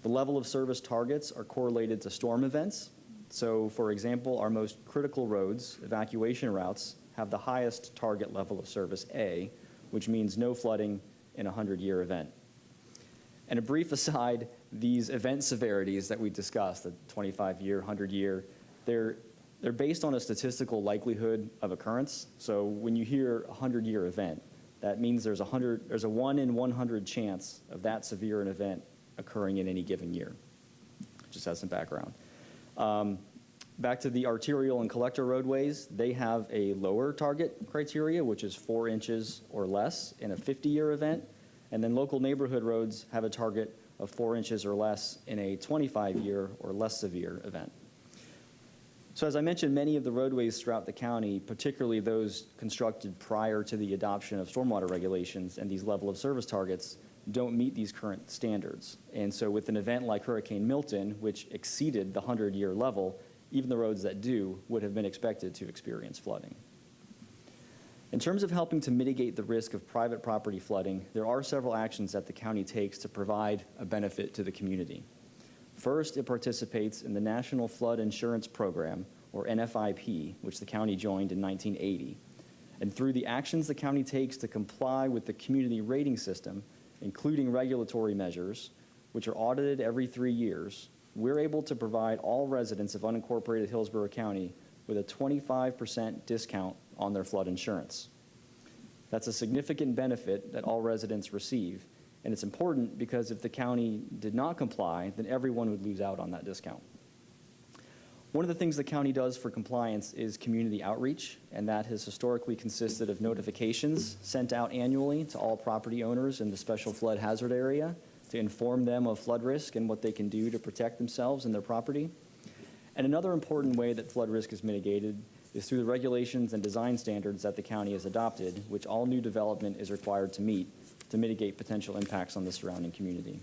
The level of service targets are correlated to storm events. So, for example, our most critical roads, evacuation routes, have the highest target level of service A, which means no flooding in a 100-year event. And a brief aside, these event severities that we discussed, the 25-year, 100-year, they're based on a statistical likelihood of occurrence. So when you hear a 100-year event, that means there's a 1 in 100 chance of that severe an event occurring in any given year. Just as some background. Back to the arterial and collector roadways, they have a lower target criteria, which is 4 inches or less in a 50-year event. And then local neighborhood roads have a target of 4 inches or less in a 25-year or less severe event. So as I mentioned, many of the roadways throughout the county, particularly those constructed prior to the adoption of stormwater regulations and these level of service targets, don't meet these current standards. And so with an event like Hurricane Milton, which exceeded the 100-year level, even the roads that do would have been expected to experience flooding. In terms of helping to mitigate the risk of private property flooding, there are several actions that the county takes to provide a benefit to the community. First, it participates in the National Flood Insurance Program, or NFIP, which the county joined in 1980. And through the actions the county takes to comply with the community rating system, including regulatory measures, which are audited every 3 years, we're able to provide all residents of unincorporated Hillsborough County with a 25% discount on their flood insurance. That's a significant benefit that all residents receive, and it's important because if the county did not comply, then everyone would lose out on that discount. One of the things the county does for compliance is community outreach, and that has historically consisted of notifications sent out annually to all property owners in the special flood hazard area to inform them of flood risk and what they can do to protect themselves and their property. And another important way that flood risk is mitigated is through the regulations and design standards that the county has adopted, which all new development is required to meet to mitigate potential impacts on the surrounding community.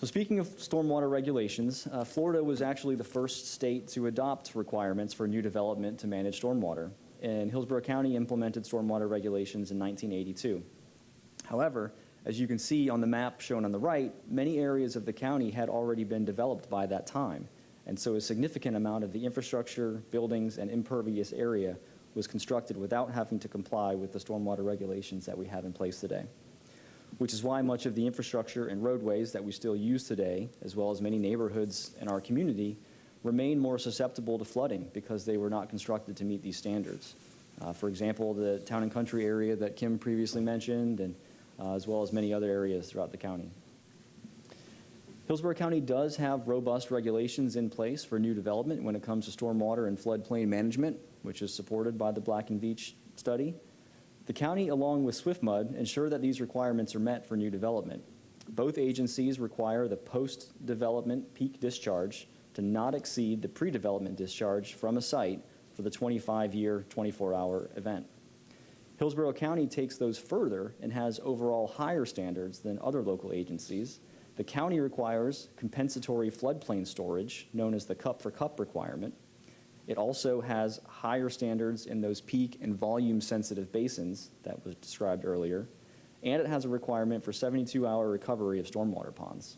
So speaking of stormwater regulations, Florida was actually the first state to adopt requirements for new development to manage stormwater, and Hillsborough County implemented stormwater regulations in 1982. However, as you can see on the map shown on the right, many areas of the county had already been developed by that time, and so a significant amount of the infrastructure, buildings, and impervious area was constructed without having to comply with the stormwater regulations that we have in place today, which is why much of the infrastructure and roadways that we still use today, as well as many neighborhoods in our community, remain more susceptible to flooding because they were not constructed to meet these standards. For example, the town and country area that Kim previously mentioned, and as well as many other areas throughout the county. Hillsborough County does have robust regulations in place for new development when it comes to stormwater and floodplain management, which is supported by the Black and Veatch study. The county, along with SwiftMud, ensure that these requirements are met for new development. Both agencies require the post-development peak discharge to not exceed the pre-development discharge from a site for the 25-year, 24-hour event. Hillsborough County takes those further and has overall higher standards than other local agencies. The county requires compensatory floodplain storage, known as the cup-for-cup requirement. It also has higher standards in those peak and volume-sensitive basins that was described earlier, and it has a requirement for 72-hour recovery of stormwater ponds.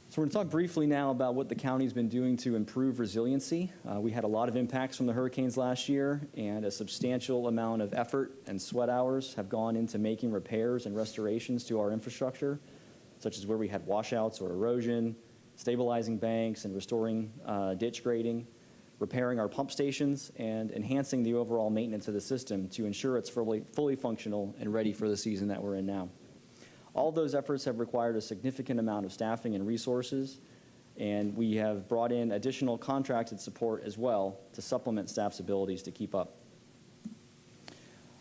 So we're going to talk briefly now about what the county's been doing to improve resiliency. We had a lot of impacts from the hurricanes last year, and a substantial amount of effort and sweat hours have gone into making repairs and restorations to our infrastructure, such as where we had washouts or erosion, stabilizing banks and restoring ditch grading, repairing our pump stations, and enhancing the overall maintenance of the system to ensure it's fully functional and ready for the season that we're in now. All of those efforts have required a significant amount of staffing and resources, and we have brought in additional contracted support as well to supplement staff's abilities to keep up.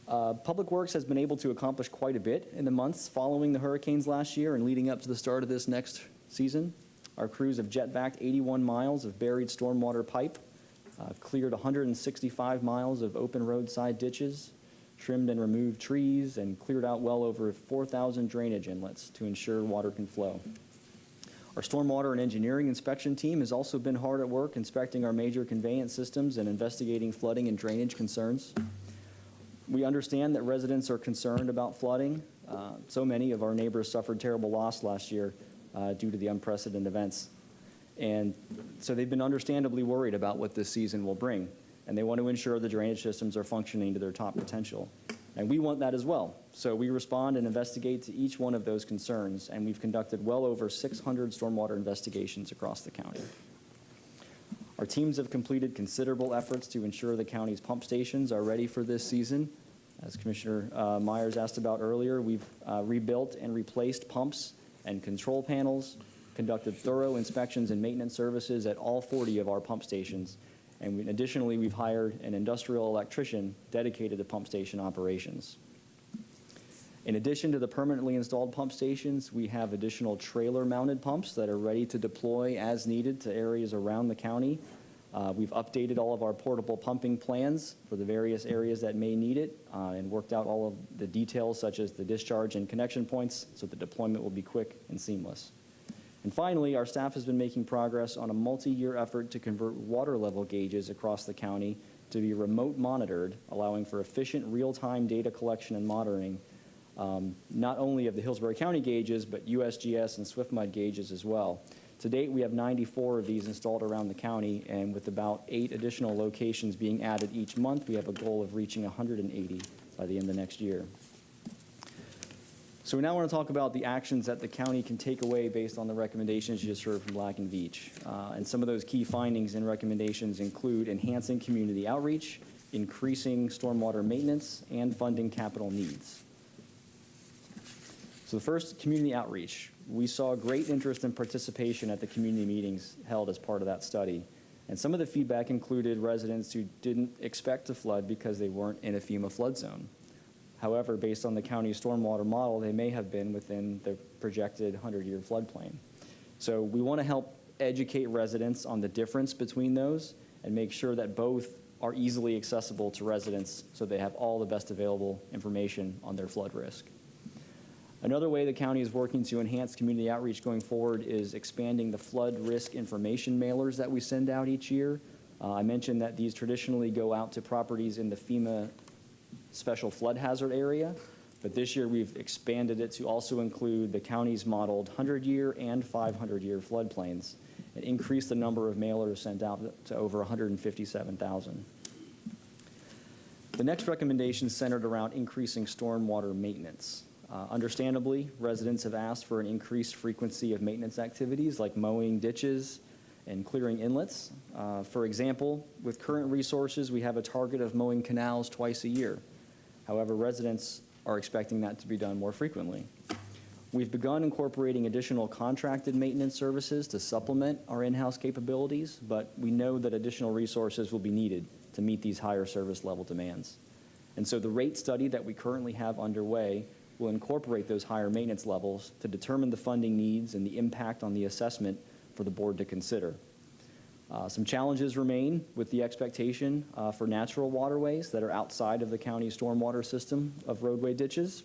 Public Works has been able to accomplish quite a bit in the months following the hurricanes last year and leading up to the start of this next season. Our crews have jet-backed 81 miles of buried stormwater pipe, cleared 165 miles of open roadside ditches, trimmed and removed trees, and cleared out well over 4,000 drainage inlets to ensure water can flow. Our stormwater and engineering inspection team has also been hard at work inspecting our major conveyance systems and investigating flooding and drainage concerns. We understand that residents are concerned about flooding. So many of our neighbors suffered terrible loss last year due to the unprecedented events. And so they've been understandably worried about what this season will bring, and they want to ensure the drainage systems are functioning to their top potential. And we want that as well. So we respond and investigate to each one of those concerns, and we've conducted well over 600 stormwater investigations across the county. Our teams have completed considerable efforts to ensure the county's pump stations are ready for this season. As Commissioner Myers asked about earlier, we've rebuilt and replaced pumps and control panels, conducted thorough inspections and maintenance services at all 40 of our pump stations, and additionally, we've hired an industrial electrician dedicated to pump station operations. In addition to the permanently installed pump stations, we have additional trailer-mounted pumps that are ready to deploy as needed to areas around the county. We've updated all of our portable pumping plans for the various areas that may need it, and worked out all of the details such as the discharge and connection points so the deployment will be quick and seamless. And finally, our staff has been making progress on a multi-year effort to convert water level gauges across the county to be remote monitored, allowing for efficient real-time data collection and monitoring, not only of the Hillsborough County gauges, but USGS and SwiftMud gauges as well. To date, we have 94 of these installed around the county, and with about 8 additional locations being added each month, we have a goal of reaching 180 by the end of next year. So we now want to talk about the actions that the county can take away based on the recommendations you just heard from Black and Veatch. And some of those key findings and recommendations include enhancing community outreach, increasing stormwater maintenance, and funding capital needs. So the first, community outreach. We saw great interest and participation at the community meetings held as part of that study. And some of the feedback included residents who didn't expect to flood because they weren't in a FEMA flood zone. However, based on the county's stormwater model, they may have been within the projected 100-year floodplain. So we want to help educate residents on the difference between those and make sure that both are easily accessible to residents so they have all the best available information on their flood risk. Another way the county is working to enhance community outreach going forward is expanding the flood risk information mailers that we send out each year. I mentioned that these traditionally go out to properties in the FEMA special flood hazard area, but this year we've expanded it to also include the county's modeled 100-year and 500-year floodplains and increased the number of mailers sent out to over 157,000. The next recommendation is centered around increasing stormwater maintenance. Understandably, residents have asked for an increased frequency of maintenance activities like mowing ditches and clearing inlets. For example, with current resources, we have a target of mowing canals twice a year. However, residents are expecting that to be done more frequently. We've begun incorporating additional contracted maintenance services to supplement our in-house capabilities, but we know that additional resources will be needed to meet these higher service level demands. And so the rate study that we currently have underway will incorporate those higher maintenance levels to determine the funding needs and the impact on the assessment for the board to consider. Some challenges remain with the expectation for natural waterways that are outside of the county stormwater system of roadway ditches.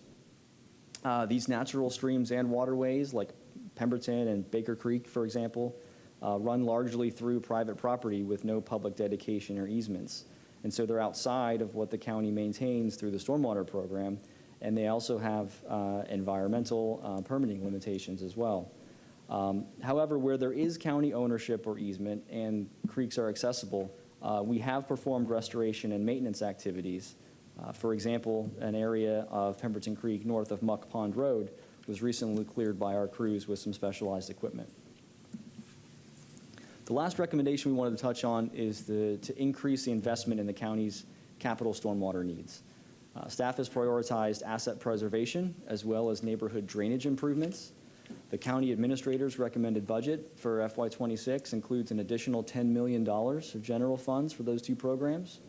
These natural streams and waterways like Pemberton and Baker Creek, for example, run largely through private property with no public dedication or easements. And so they're outside of what the county maintains through the stormwater program, and they also have environmental permitting limitations as well. However, where there is county ownership or easement and creeks are accessible, we have performed restoration and maintenance activities. For example, an area of Pemberton Creek north of Muck Pond Road was recently cleared by our crews with some specialized equipment. The last recommendation we wanted to touch on is to increase the investment in the county's capital stormwater needs. Staff has prioritized asset preservation as well as neighborhood drainage improvements. The county administrator's recommended budget for FY26 includes an additional $10 million of general funds for those two programs.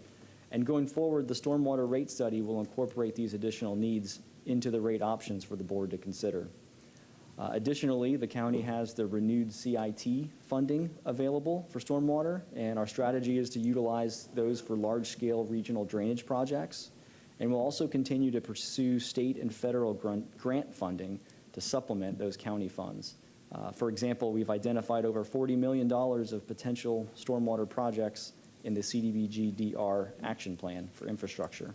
And going forward, the stormwater rate study will incorporate these additional needs into the rate options for the board to consider. Additionally, the county has the renewed CIT funding available for stormwater, and our strategy is to utilize those for large-scale regional drainage projects. And we'll also continue to pursue state and federal grant funding to supplement those county funds. For example, we've identified over $40 million of potential stormwater projects in the CDBG-DR action plan for infrastructure.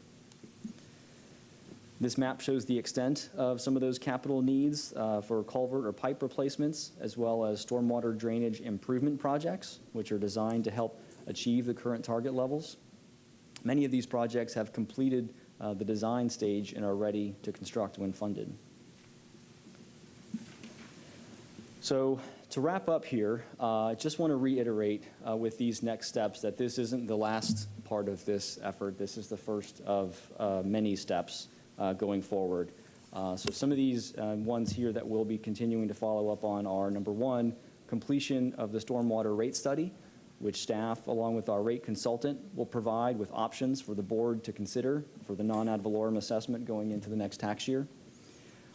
This map shows the extent of some of those capital needs for culvert or pipe replacements, as well as stormwater drainage improvement projects, which are designed to help achieve the current target levels. Many of these projects have completed the design stage and are ready to construct when funded. So to wrap up here, I just want to reiterate with these next steps that this isn't the last part of this effort. This is the first of many steps going forward. So some of these ones here that we'll be continuing to follow up on are, number one, completion of the stormwater rate study, which staff, along with our rate consultant, will provide with options for the board to consider for the non-ad valorem assessment going into the next tax year.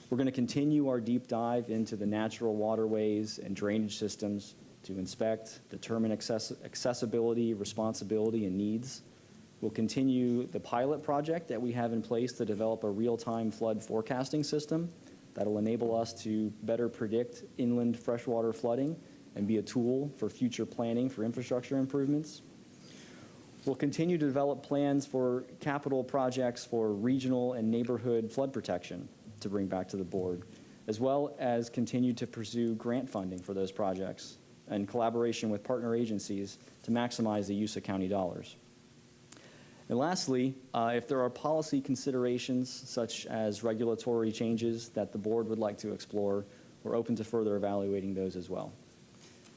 We're going to continue our deep dive into the natural waterways and drainage systems to inspect, determine accessibility, responsibility, and needs. We'll continue the pilot project that we have in place to develop a real-time flood forecasting system that'll enable us to better predict inland freshwater flooding and be a tool for future planning for infrastructure improvements. We'll continue to develop plans for capital projects for regional and neighborhood flood protection to bring back to the board, as well as continue to pursue grant funding for those projects and collaboration with partner agencies to maximize the use of county dollars. And lastly, if there are policy considerations such as regulatory changes that the board would like to explore, we're open to further evaluating those as well.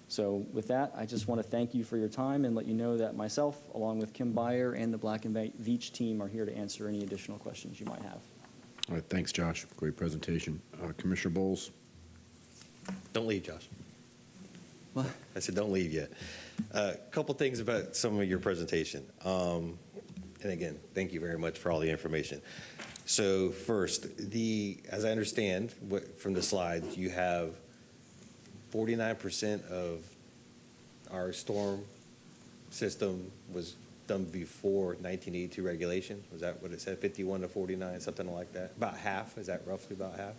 So with that, I just want to thank you for your time and let you know that myself, along with Kim Beyer and the Black and Veatch team, are here to answer any additional questions you might have. All right, thanks, Josh. Great presentation. Commissioner Bowles? Don't leave, Josh. What? I said, don't leave yet. A couple things about some of your presentation. And again, thank you very much for all the information. So first, as I understand from the slides, you have 49% of our storm system was done before 1982 regulation. Was that what it said, 51 to 49, something like that? About half, is that roughly about half?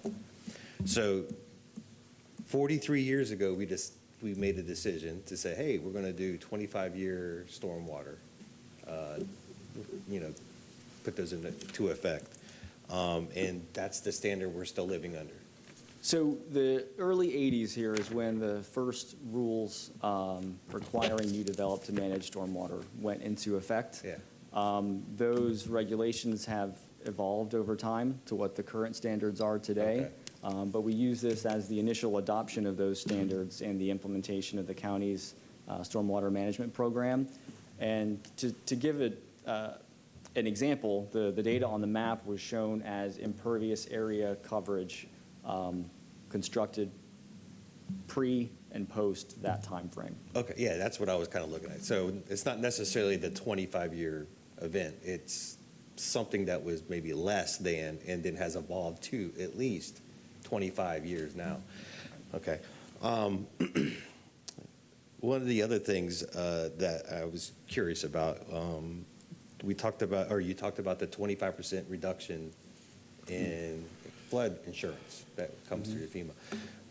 So 43 years ago, we made a decision to say, hey, we're going to do 25-year stormwater, put those into effect. And that's the standard we're still living under. So the early 80s here is when the first rules requiring new develop to manage stormwater went into effect. Yeah. Those regulations have evolved over time to what the current standards are today. Okay. But we use this as the initial adoption of those standards and the implementation of the county's stormwater management program. And to give it an example, the data on the map was shown as impervious area coverage constructed pre and post that time frame. Okay, yeah, that's what I was kind of looking at. So it's not necessarily the 25-year event. It's something that was maybe less than and then has evolved to at least 25 years now. Okay. One of the other things that I was curious about, you talked about the 25% reduction in flood insurance that comes through FEMA.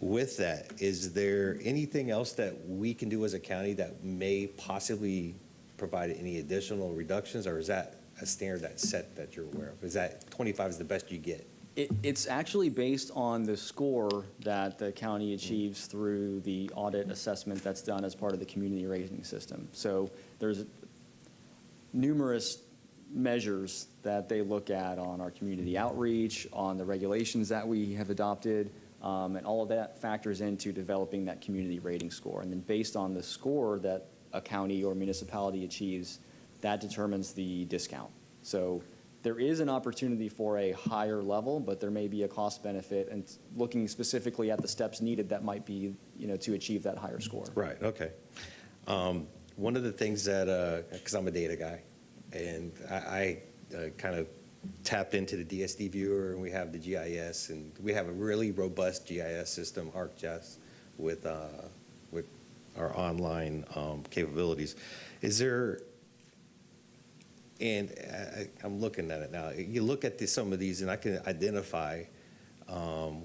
With that, is there anything else that we can do as a county that may possibly provide any additional reductions, or is that a standard that's set that you're aware of? Is that 25 is the best you get? It's actually based on the score that the county achieves through the audit assessment that's done as part of the community rating system. So there's numerous measures that they look at on our community outreach, on the regulations that we have adopted, and all of that factors into developing that community rating score. And then based on the score that a county or municipality achieves, that determines the discount. So there is an opportunity for a higher level, but there may be a cost benefit, and looking specifically at the steps needed that might be, to achieve that higher score. Right, okay. One of the things that, because I'm a data guy, and I kind of tapped into the DSD viewer, and we have the GIS, and we have a really robust GIS system, ArcGIS, with our online capabilities. Is there, and I'm looking at it now, you look at some of these, and I can identify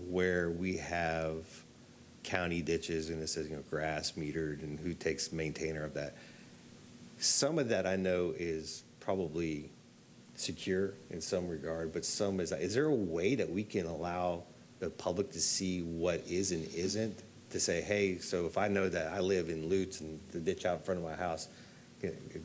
where we have county ditches, and it says, grass metered, and who takes maintainer of that. Some of that I know is probably secure in some regard, but some is there a way that we can allow the public to see what is and isn't, to say, hey, so if I know that I live in Lutz and the ditch out in front of my house,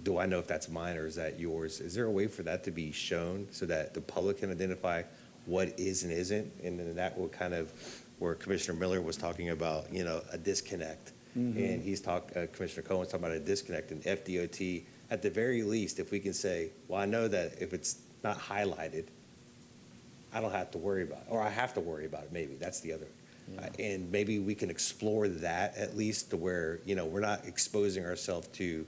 do I know if that's mine or is that yours? Is there a way for that to be shown so that the public can identify what is and isn't? And then that will kind of, where Commissioner Miller was talking about, a disconnect. Mm-hmm. And Commissioner Cohen's talking about a disconnect, and FDOT, at the very least, if we can say, well, I know that if it's not highlighted, I don't have to worry about it, or I have to worry about it, maybe, that's the other. Yeah. And maybe we can explore that at least, to where, we're not exposing ourselves to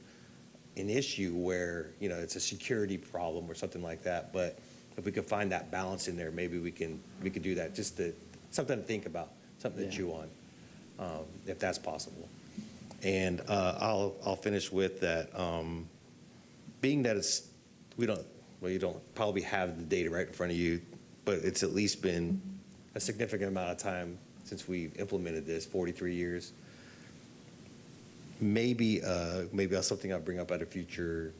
an issue where, it's a security problem or something like that. But if we could find that balance in there, maybe we can do that, just something to think about, something to chew on, if that's possible. And I'll finish with that. Being that you don't probably have the data right in front of you, but it's at least been a significant amount of time since we've implemented this, 43 years. Maybe that's something I'll bring up at a future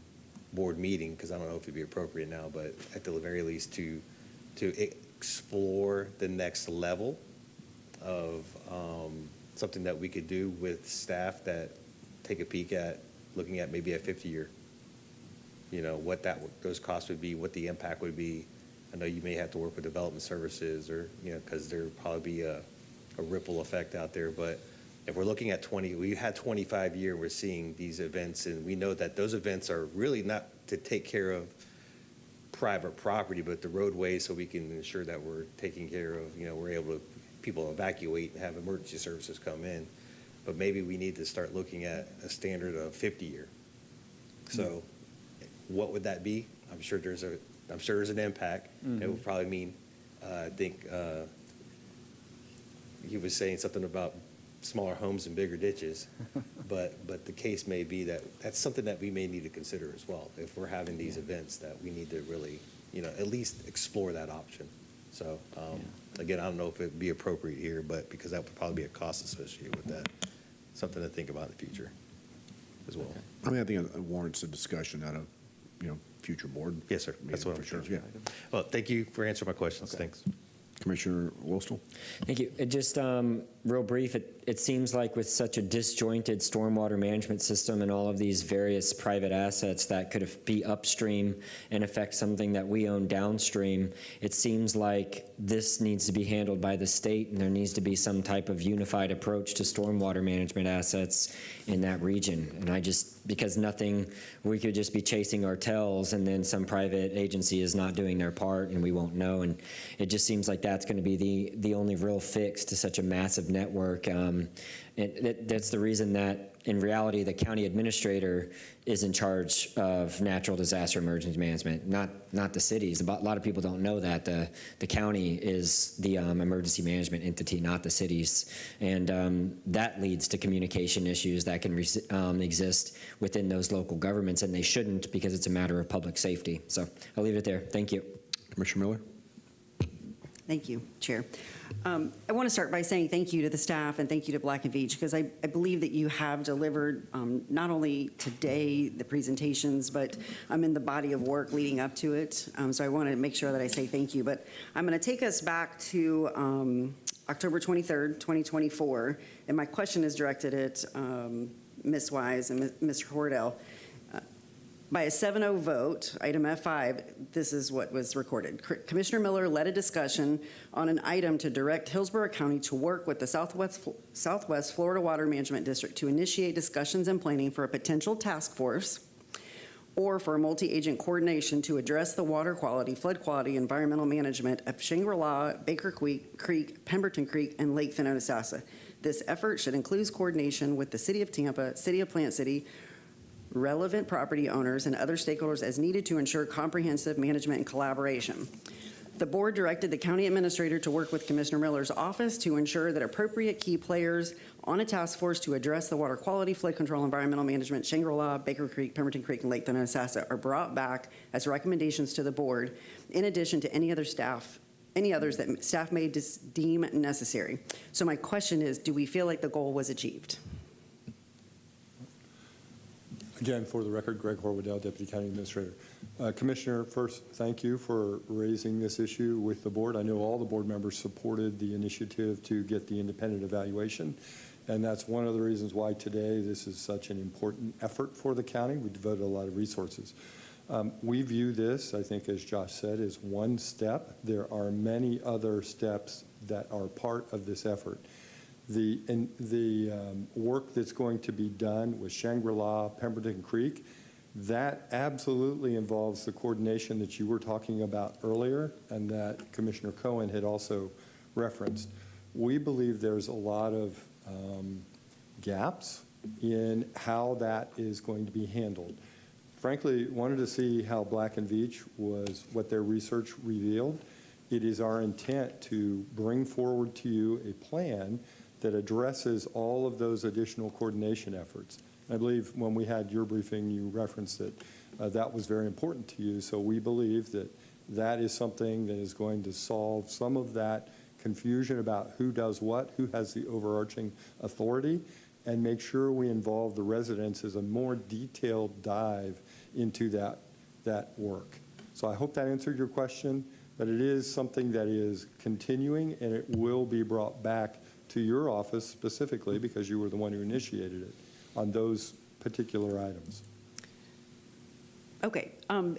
board meeting, because I don't know if it'd be appropriate now, but at the very least to explore the next level of something that we could do with staff that take a peek at looking at maybe a 50-year, what those costs would be, what the impact would be. I know you may have to work with development services, or, because there'll probably be a ripple effect out there. But if we're looking at we had 25 year, we're seeing these events, and we know that those events are really not to take care of private property, but the roadway, so we can ensure that we're taking care of, we're able to, people evacuate and have emergency services come in. But maybe we need to start looking at a standard of 50 year. So what would that be? I'm sure there's an impact. Mm-hmm. It would probably mean, I think he was saying something about smaller homes and bigger ditches. But the case may be that that's something that we may need to consider as well. If we're having these events, that we need to really, at least explore that option. So, again, I don't know if it'd be appropriate here, but because that would probably be a cost associated with that. Something to think about in the future as well. I mean, I think it warrants a discussion out of, future board. Yes, sir. That's what I'm sure. sure. Yeah. Well, thank you for answering my questions. Thanks. Commissioner Wostel? Thank you. Just real brief, it seems like with such a disjointed stormwater management system and all of these various private assets that could be upstream and affect something that we own downstream, it seems like this needs to be handled by the state, and there needs to be some type of unified approach to stormwater management assets in that region. And because we could just be chasing our tails, and then some private agency is not doing their part and we won't know. And it just seems like that's going to be the only real fix to such a massive network. That's the reason that, in reality, the county administrator is in charge of natural disaster emergency management, not the cities. A lot of people don't know that. The county is the emergency management entity, not the cities. And that leads to communication issues that can exist within those local governments, and they shouldn't, because it's a matter of public safety. So I'll leave it there. Thank you. Commissioner Miller? Thank you, Chair. I want to start by saying thank you to the staff and thank you to Black & Veatch, because I believe that you have delivered not only today the presentations, but in the body of work leading up to it. So I want to make sure that I say thank you. But I'm going to take us back to October 23rd, 2024, and my question is directed at Ms. Wise and Mr. Hordell. By a 7-0 vote, item F5, this is what was recorded. Commissioner Miller led a discussion on an item to direct Hillsborough County to work with the Southwest Florida Water Management District to initiate discussions and planning for a potential task force or for a multi-agent coordination to address the water quality, flood quality, environmental management of Shangri-La, Baker Creek, Pemberton Creek, and Lake Finautasassa. This effort should include coordination with the City of Tampa, City of Plant City, relevant property owners, and other stakeholders as needed to ensure comprehensive management and collaboration. The board directed the county administrator to work with Commissioner Miller's office to ensure that appropriate key players on a task force to address the water quality, flood control, environmental management, Shangri-La, Baker Creek, Pemberton Creek, and Lake Finautasassa are brought back as recommendations to the board, in addition to any others that staff may deem necessary. So my question is, do we feel like the goal was achieved? Again, for the record, Greg Horwoodell, Deputy County Administrator. Commissioner, first, thank you for raising this issue with the board. I know all the board members supported the initiative to get the independent evaluation, and that's one of the reasons why today this is such an important effort for the county. We devoted a lot of resources. We view this, I think, as Josh said, as one step. There are many other steps that are part of this effort. The work that's going to be done with Shangri-La, Pemberton Creek, that absolutely involves the coordination that you were talking about earlier and that Commissioner Cohen had also referenced. We believe there's a lot of gaps in how that is going to be handled. Frankly, wanted to see how Black & Veatch what their research revealed. It is our intent to bring forward to you a plan that addresses all of those additional coordination efforts. I believe when we had your briefing, you referenced that that was very important to you. So we believe that that is something that is going to solve some of that confusion about who does what, who has the overarching authority, and make sure we involve the residents as a more detailed dive into that work. So I hope that answered your question, but it is something that is continuing, and it will be brought back to your office specifically because you were the one who initiated it on those particular items. Okay,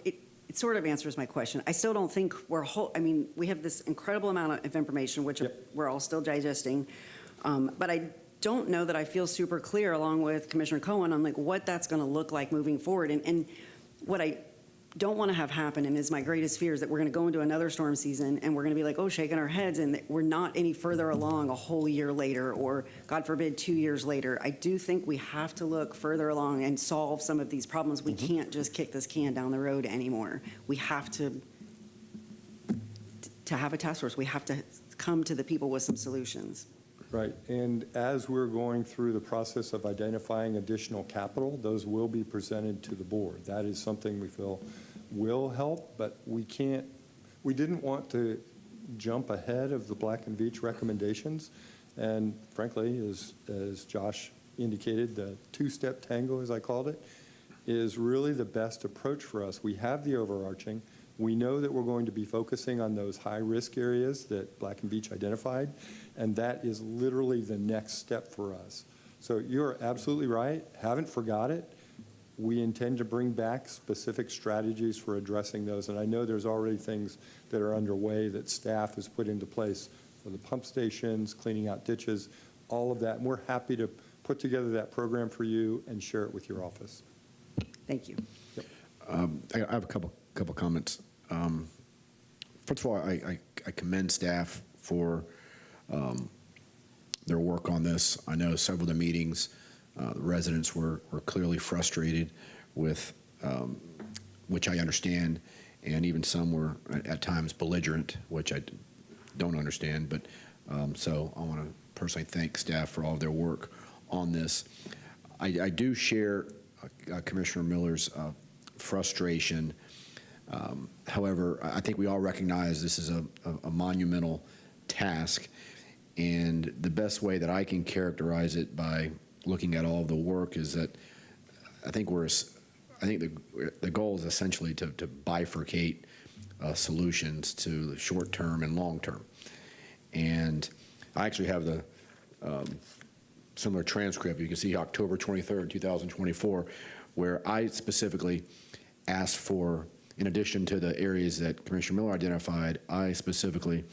it sort of answers my question. I still don't think we have this incredible amount of information, which we're all still digesting, but I don't know that I feel super clear along with Commissioner Cohen on what that's going to look like moving forward. And what I don't want to have happen, and is my greatest fear, is that we're going to go into another storm season and we're going to be shaking our heads, and we're not any further along a whole year later, or God forbid 2 years later. I do think we have to look further along and solve some of these problems. We can't just kick this can down the road anymore. We have to have a task force. We have to come to the people with some solutions. Right, and as we're going through the process of identifying additional capital, those will be presented to the board. That is something we feel will help, but we didn't want to jump ahead of the Black and Veatch recommendations. And frankly, as Josh indicated, the two-step tango, as I called it, is really the best approach for us. We have the overarching. We know that we're going to be focusing on those high-risk areas that Black and Veatch identified, and that is literally the next step for us. So you're absolutely right. Haven't forgot it. We intend to bring back specific strategies for addressing those, and I know there's already things that are underway that staff has put into place for the pump stations, cleaning out ditches, all of that. And we're happy to put together that program for you and share it with your office. Thank you. I have a couple comments. First of all, I commend staff for their work on this. I know several of the meetings, the residents were clearly frustrated with, which I understand, and even some were at times belligerent, which I don't understand. But so I want to personally thank staff for all of their work on this. I do share Commissioner Miller's frustration. However, I think we all recognize this is a monumental task, and the best way that I can characterize it by looking at all of the work is that I think the goal is essentially to bifurcate solutions to the short term and long term. And I actually have the similar transcript. You can see October 23rd, 2024, where I specifically asked for, in addition to the areas that Commissioner Miller identified, I specifically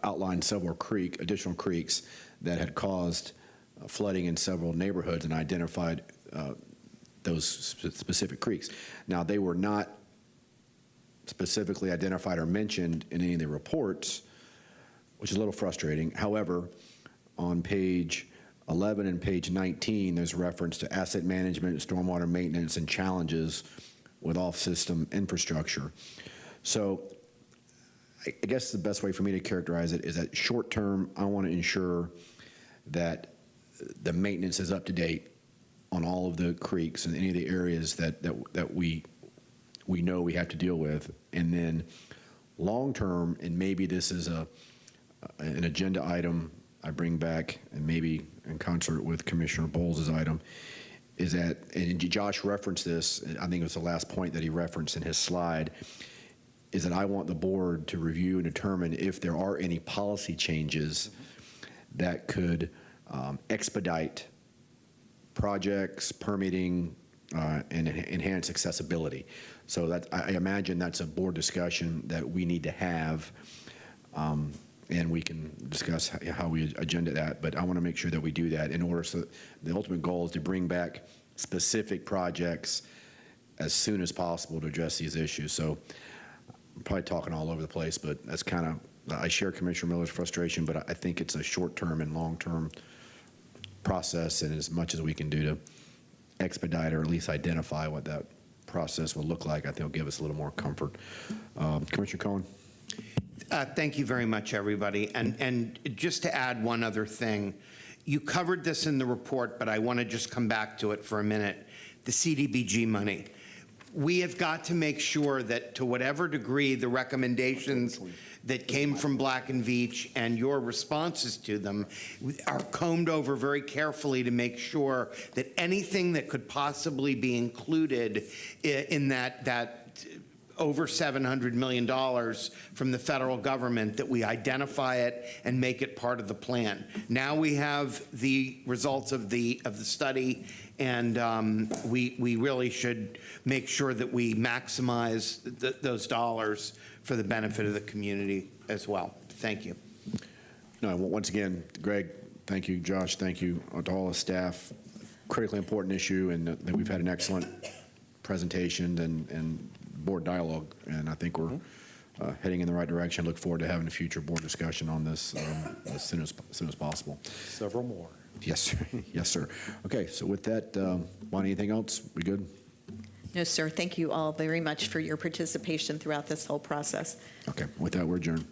outlined several additional creeks that had caused flooding in several neighborhoods, and identified those specific creeks. Now, they were not specifically identified or mentioned in any of the reports, which is a little frustrating. However, on page 11 and page 19, there's reference to asset management, stormwater maintenance, and challenges with off-system infrastructure. So I guess the best way for me to characterize it is that short term, I want to ensure that the maintenance is up to date on all of the creeks and any of the areas that we know we have to deal with. And then long term, and maybe this is an agenda item I bring back, and maybe in concert with Commissioner Bowles' item, is that, and Josh referenced this, I think it was the last point that he referenced in his slide, is that I want the board to review and determine if there are any policy changes that could expedite projects, permitting, and enhance accessibility. So that, I imagine that's a board discussion that we need to have, and we can discuss how we agenda that. But I want to make sure that we do that in order, so the ultimate goal is to bring back specific projects as soon as possible to address these issues. So I'm probably talking all over the place, but that's kind of, I share Commissioner Miller's frustration, but I think it's a short-term and long-term process, and as much as we can do to expedite or at least identify what that process will look like, I think will give us a little more comfort. Commissioner Cohen. Thank you very much, everybody. And just to add one other thing, you covered this in the report, but I want to just come back to it for a minute. The CDBG money. We have got to make sure that, to whatever degree the recommendations that came from Black and Veatch and your responses to them are combed over very carefully to make sure that anything that could possibly be included in that over $700 million from the federal government, that we identify it and make it part of the plan. Now we have the results of the study, and we really should make sure that we maximize those dollars for the benefit of the community as well. Thank you. No, once again, Greg, thank you. Josh, thank you to all the staff. Critically important issue, and that we've had an excellent presentation and board dialogue, and I think we're heading in the right direction. Look forward to having a future board discussion on this as soon as possible. Several more. Yes, sir. Yes, sir. Okay, so with that, Bonnie, anything else? We good? No, sir. Thank you all very much for your participation throughout this whole process. Okay, with that, we're adjourned.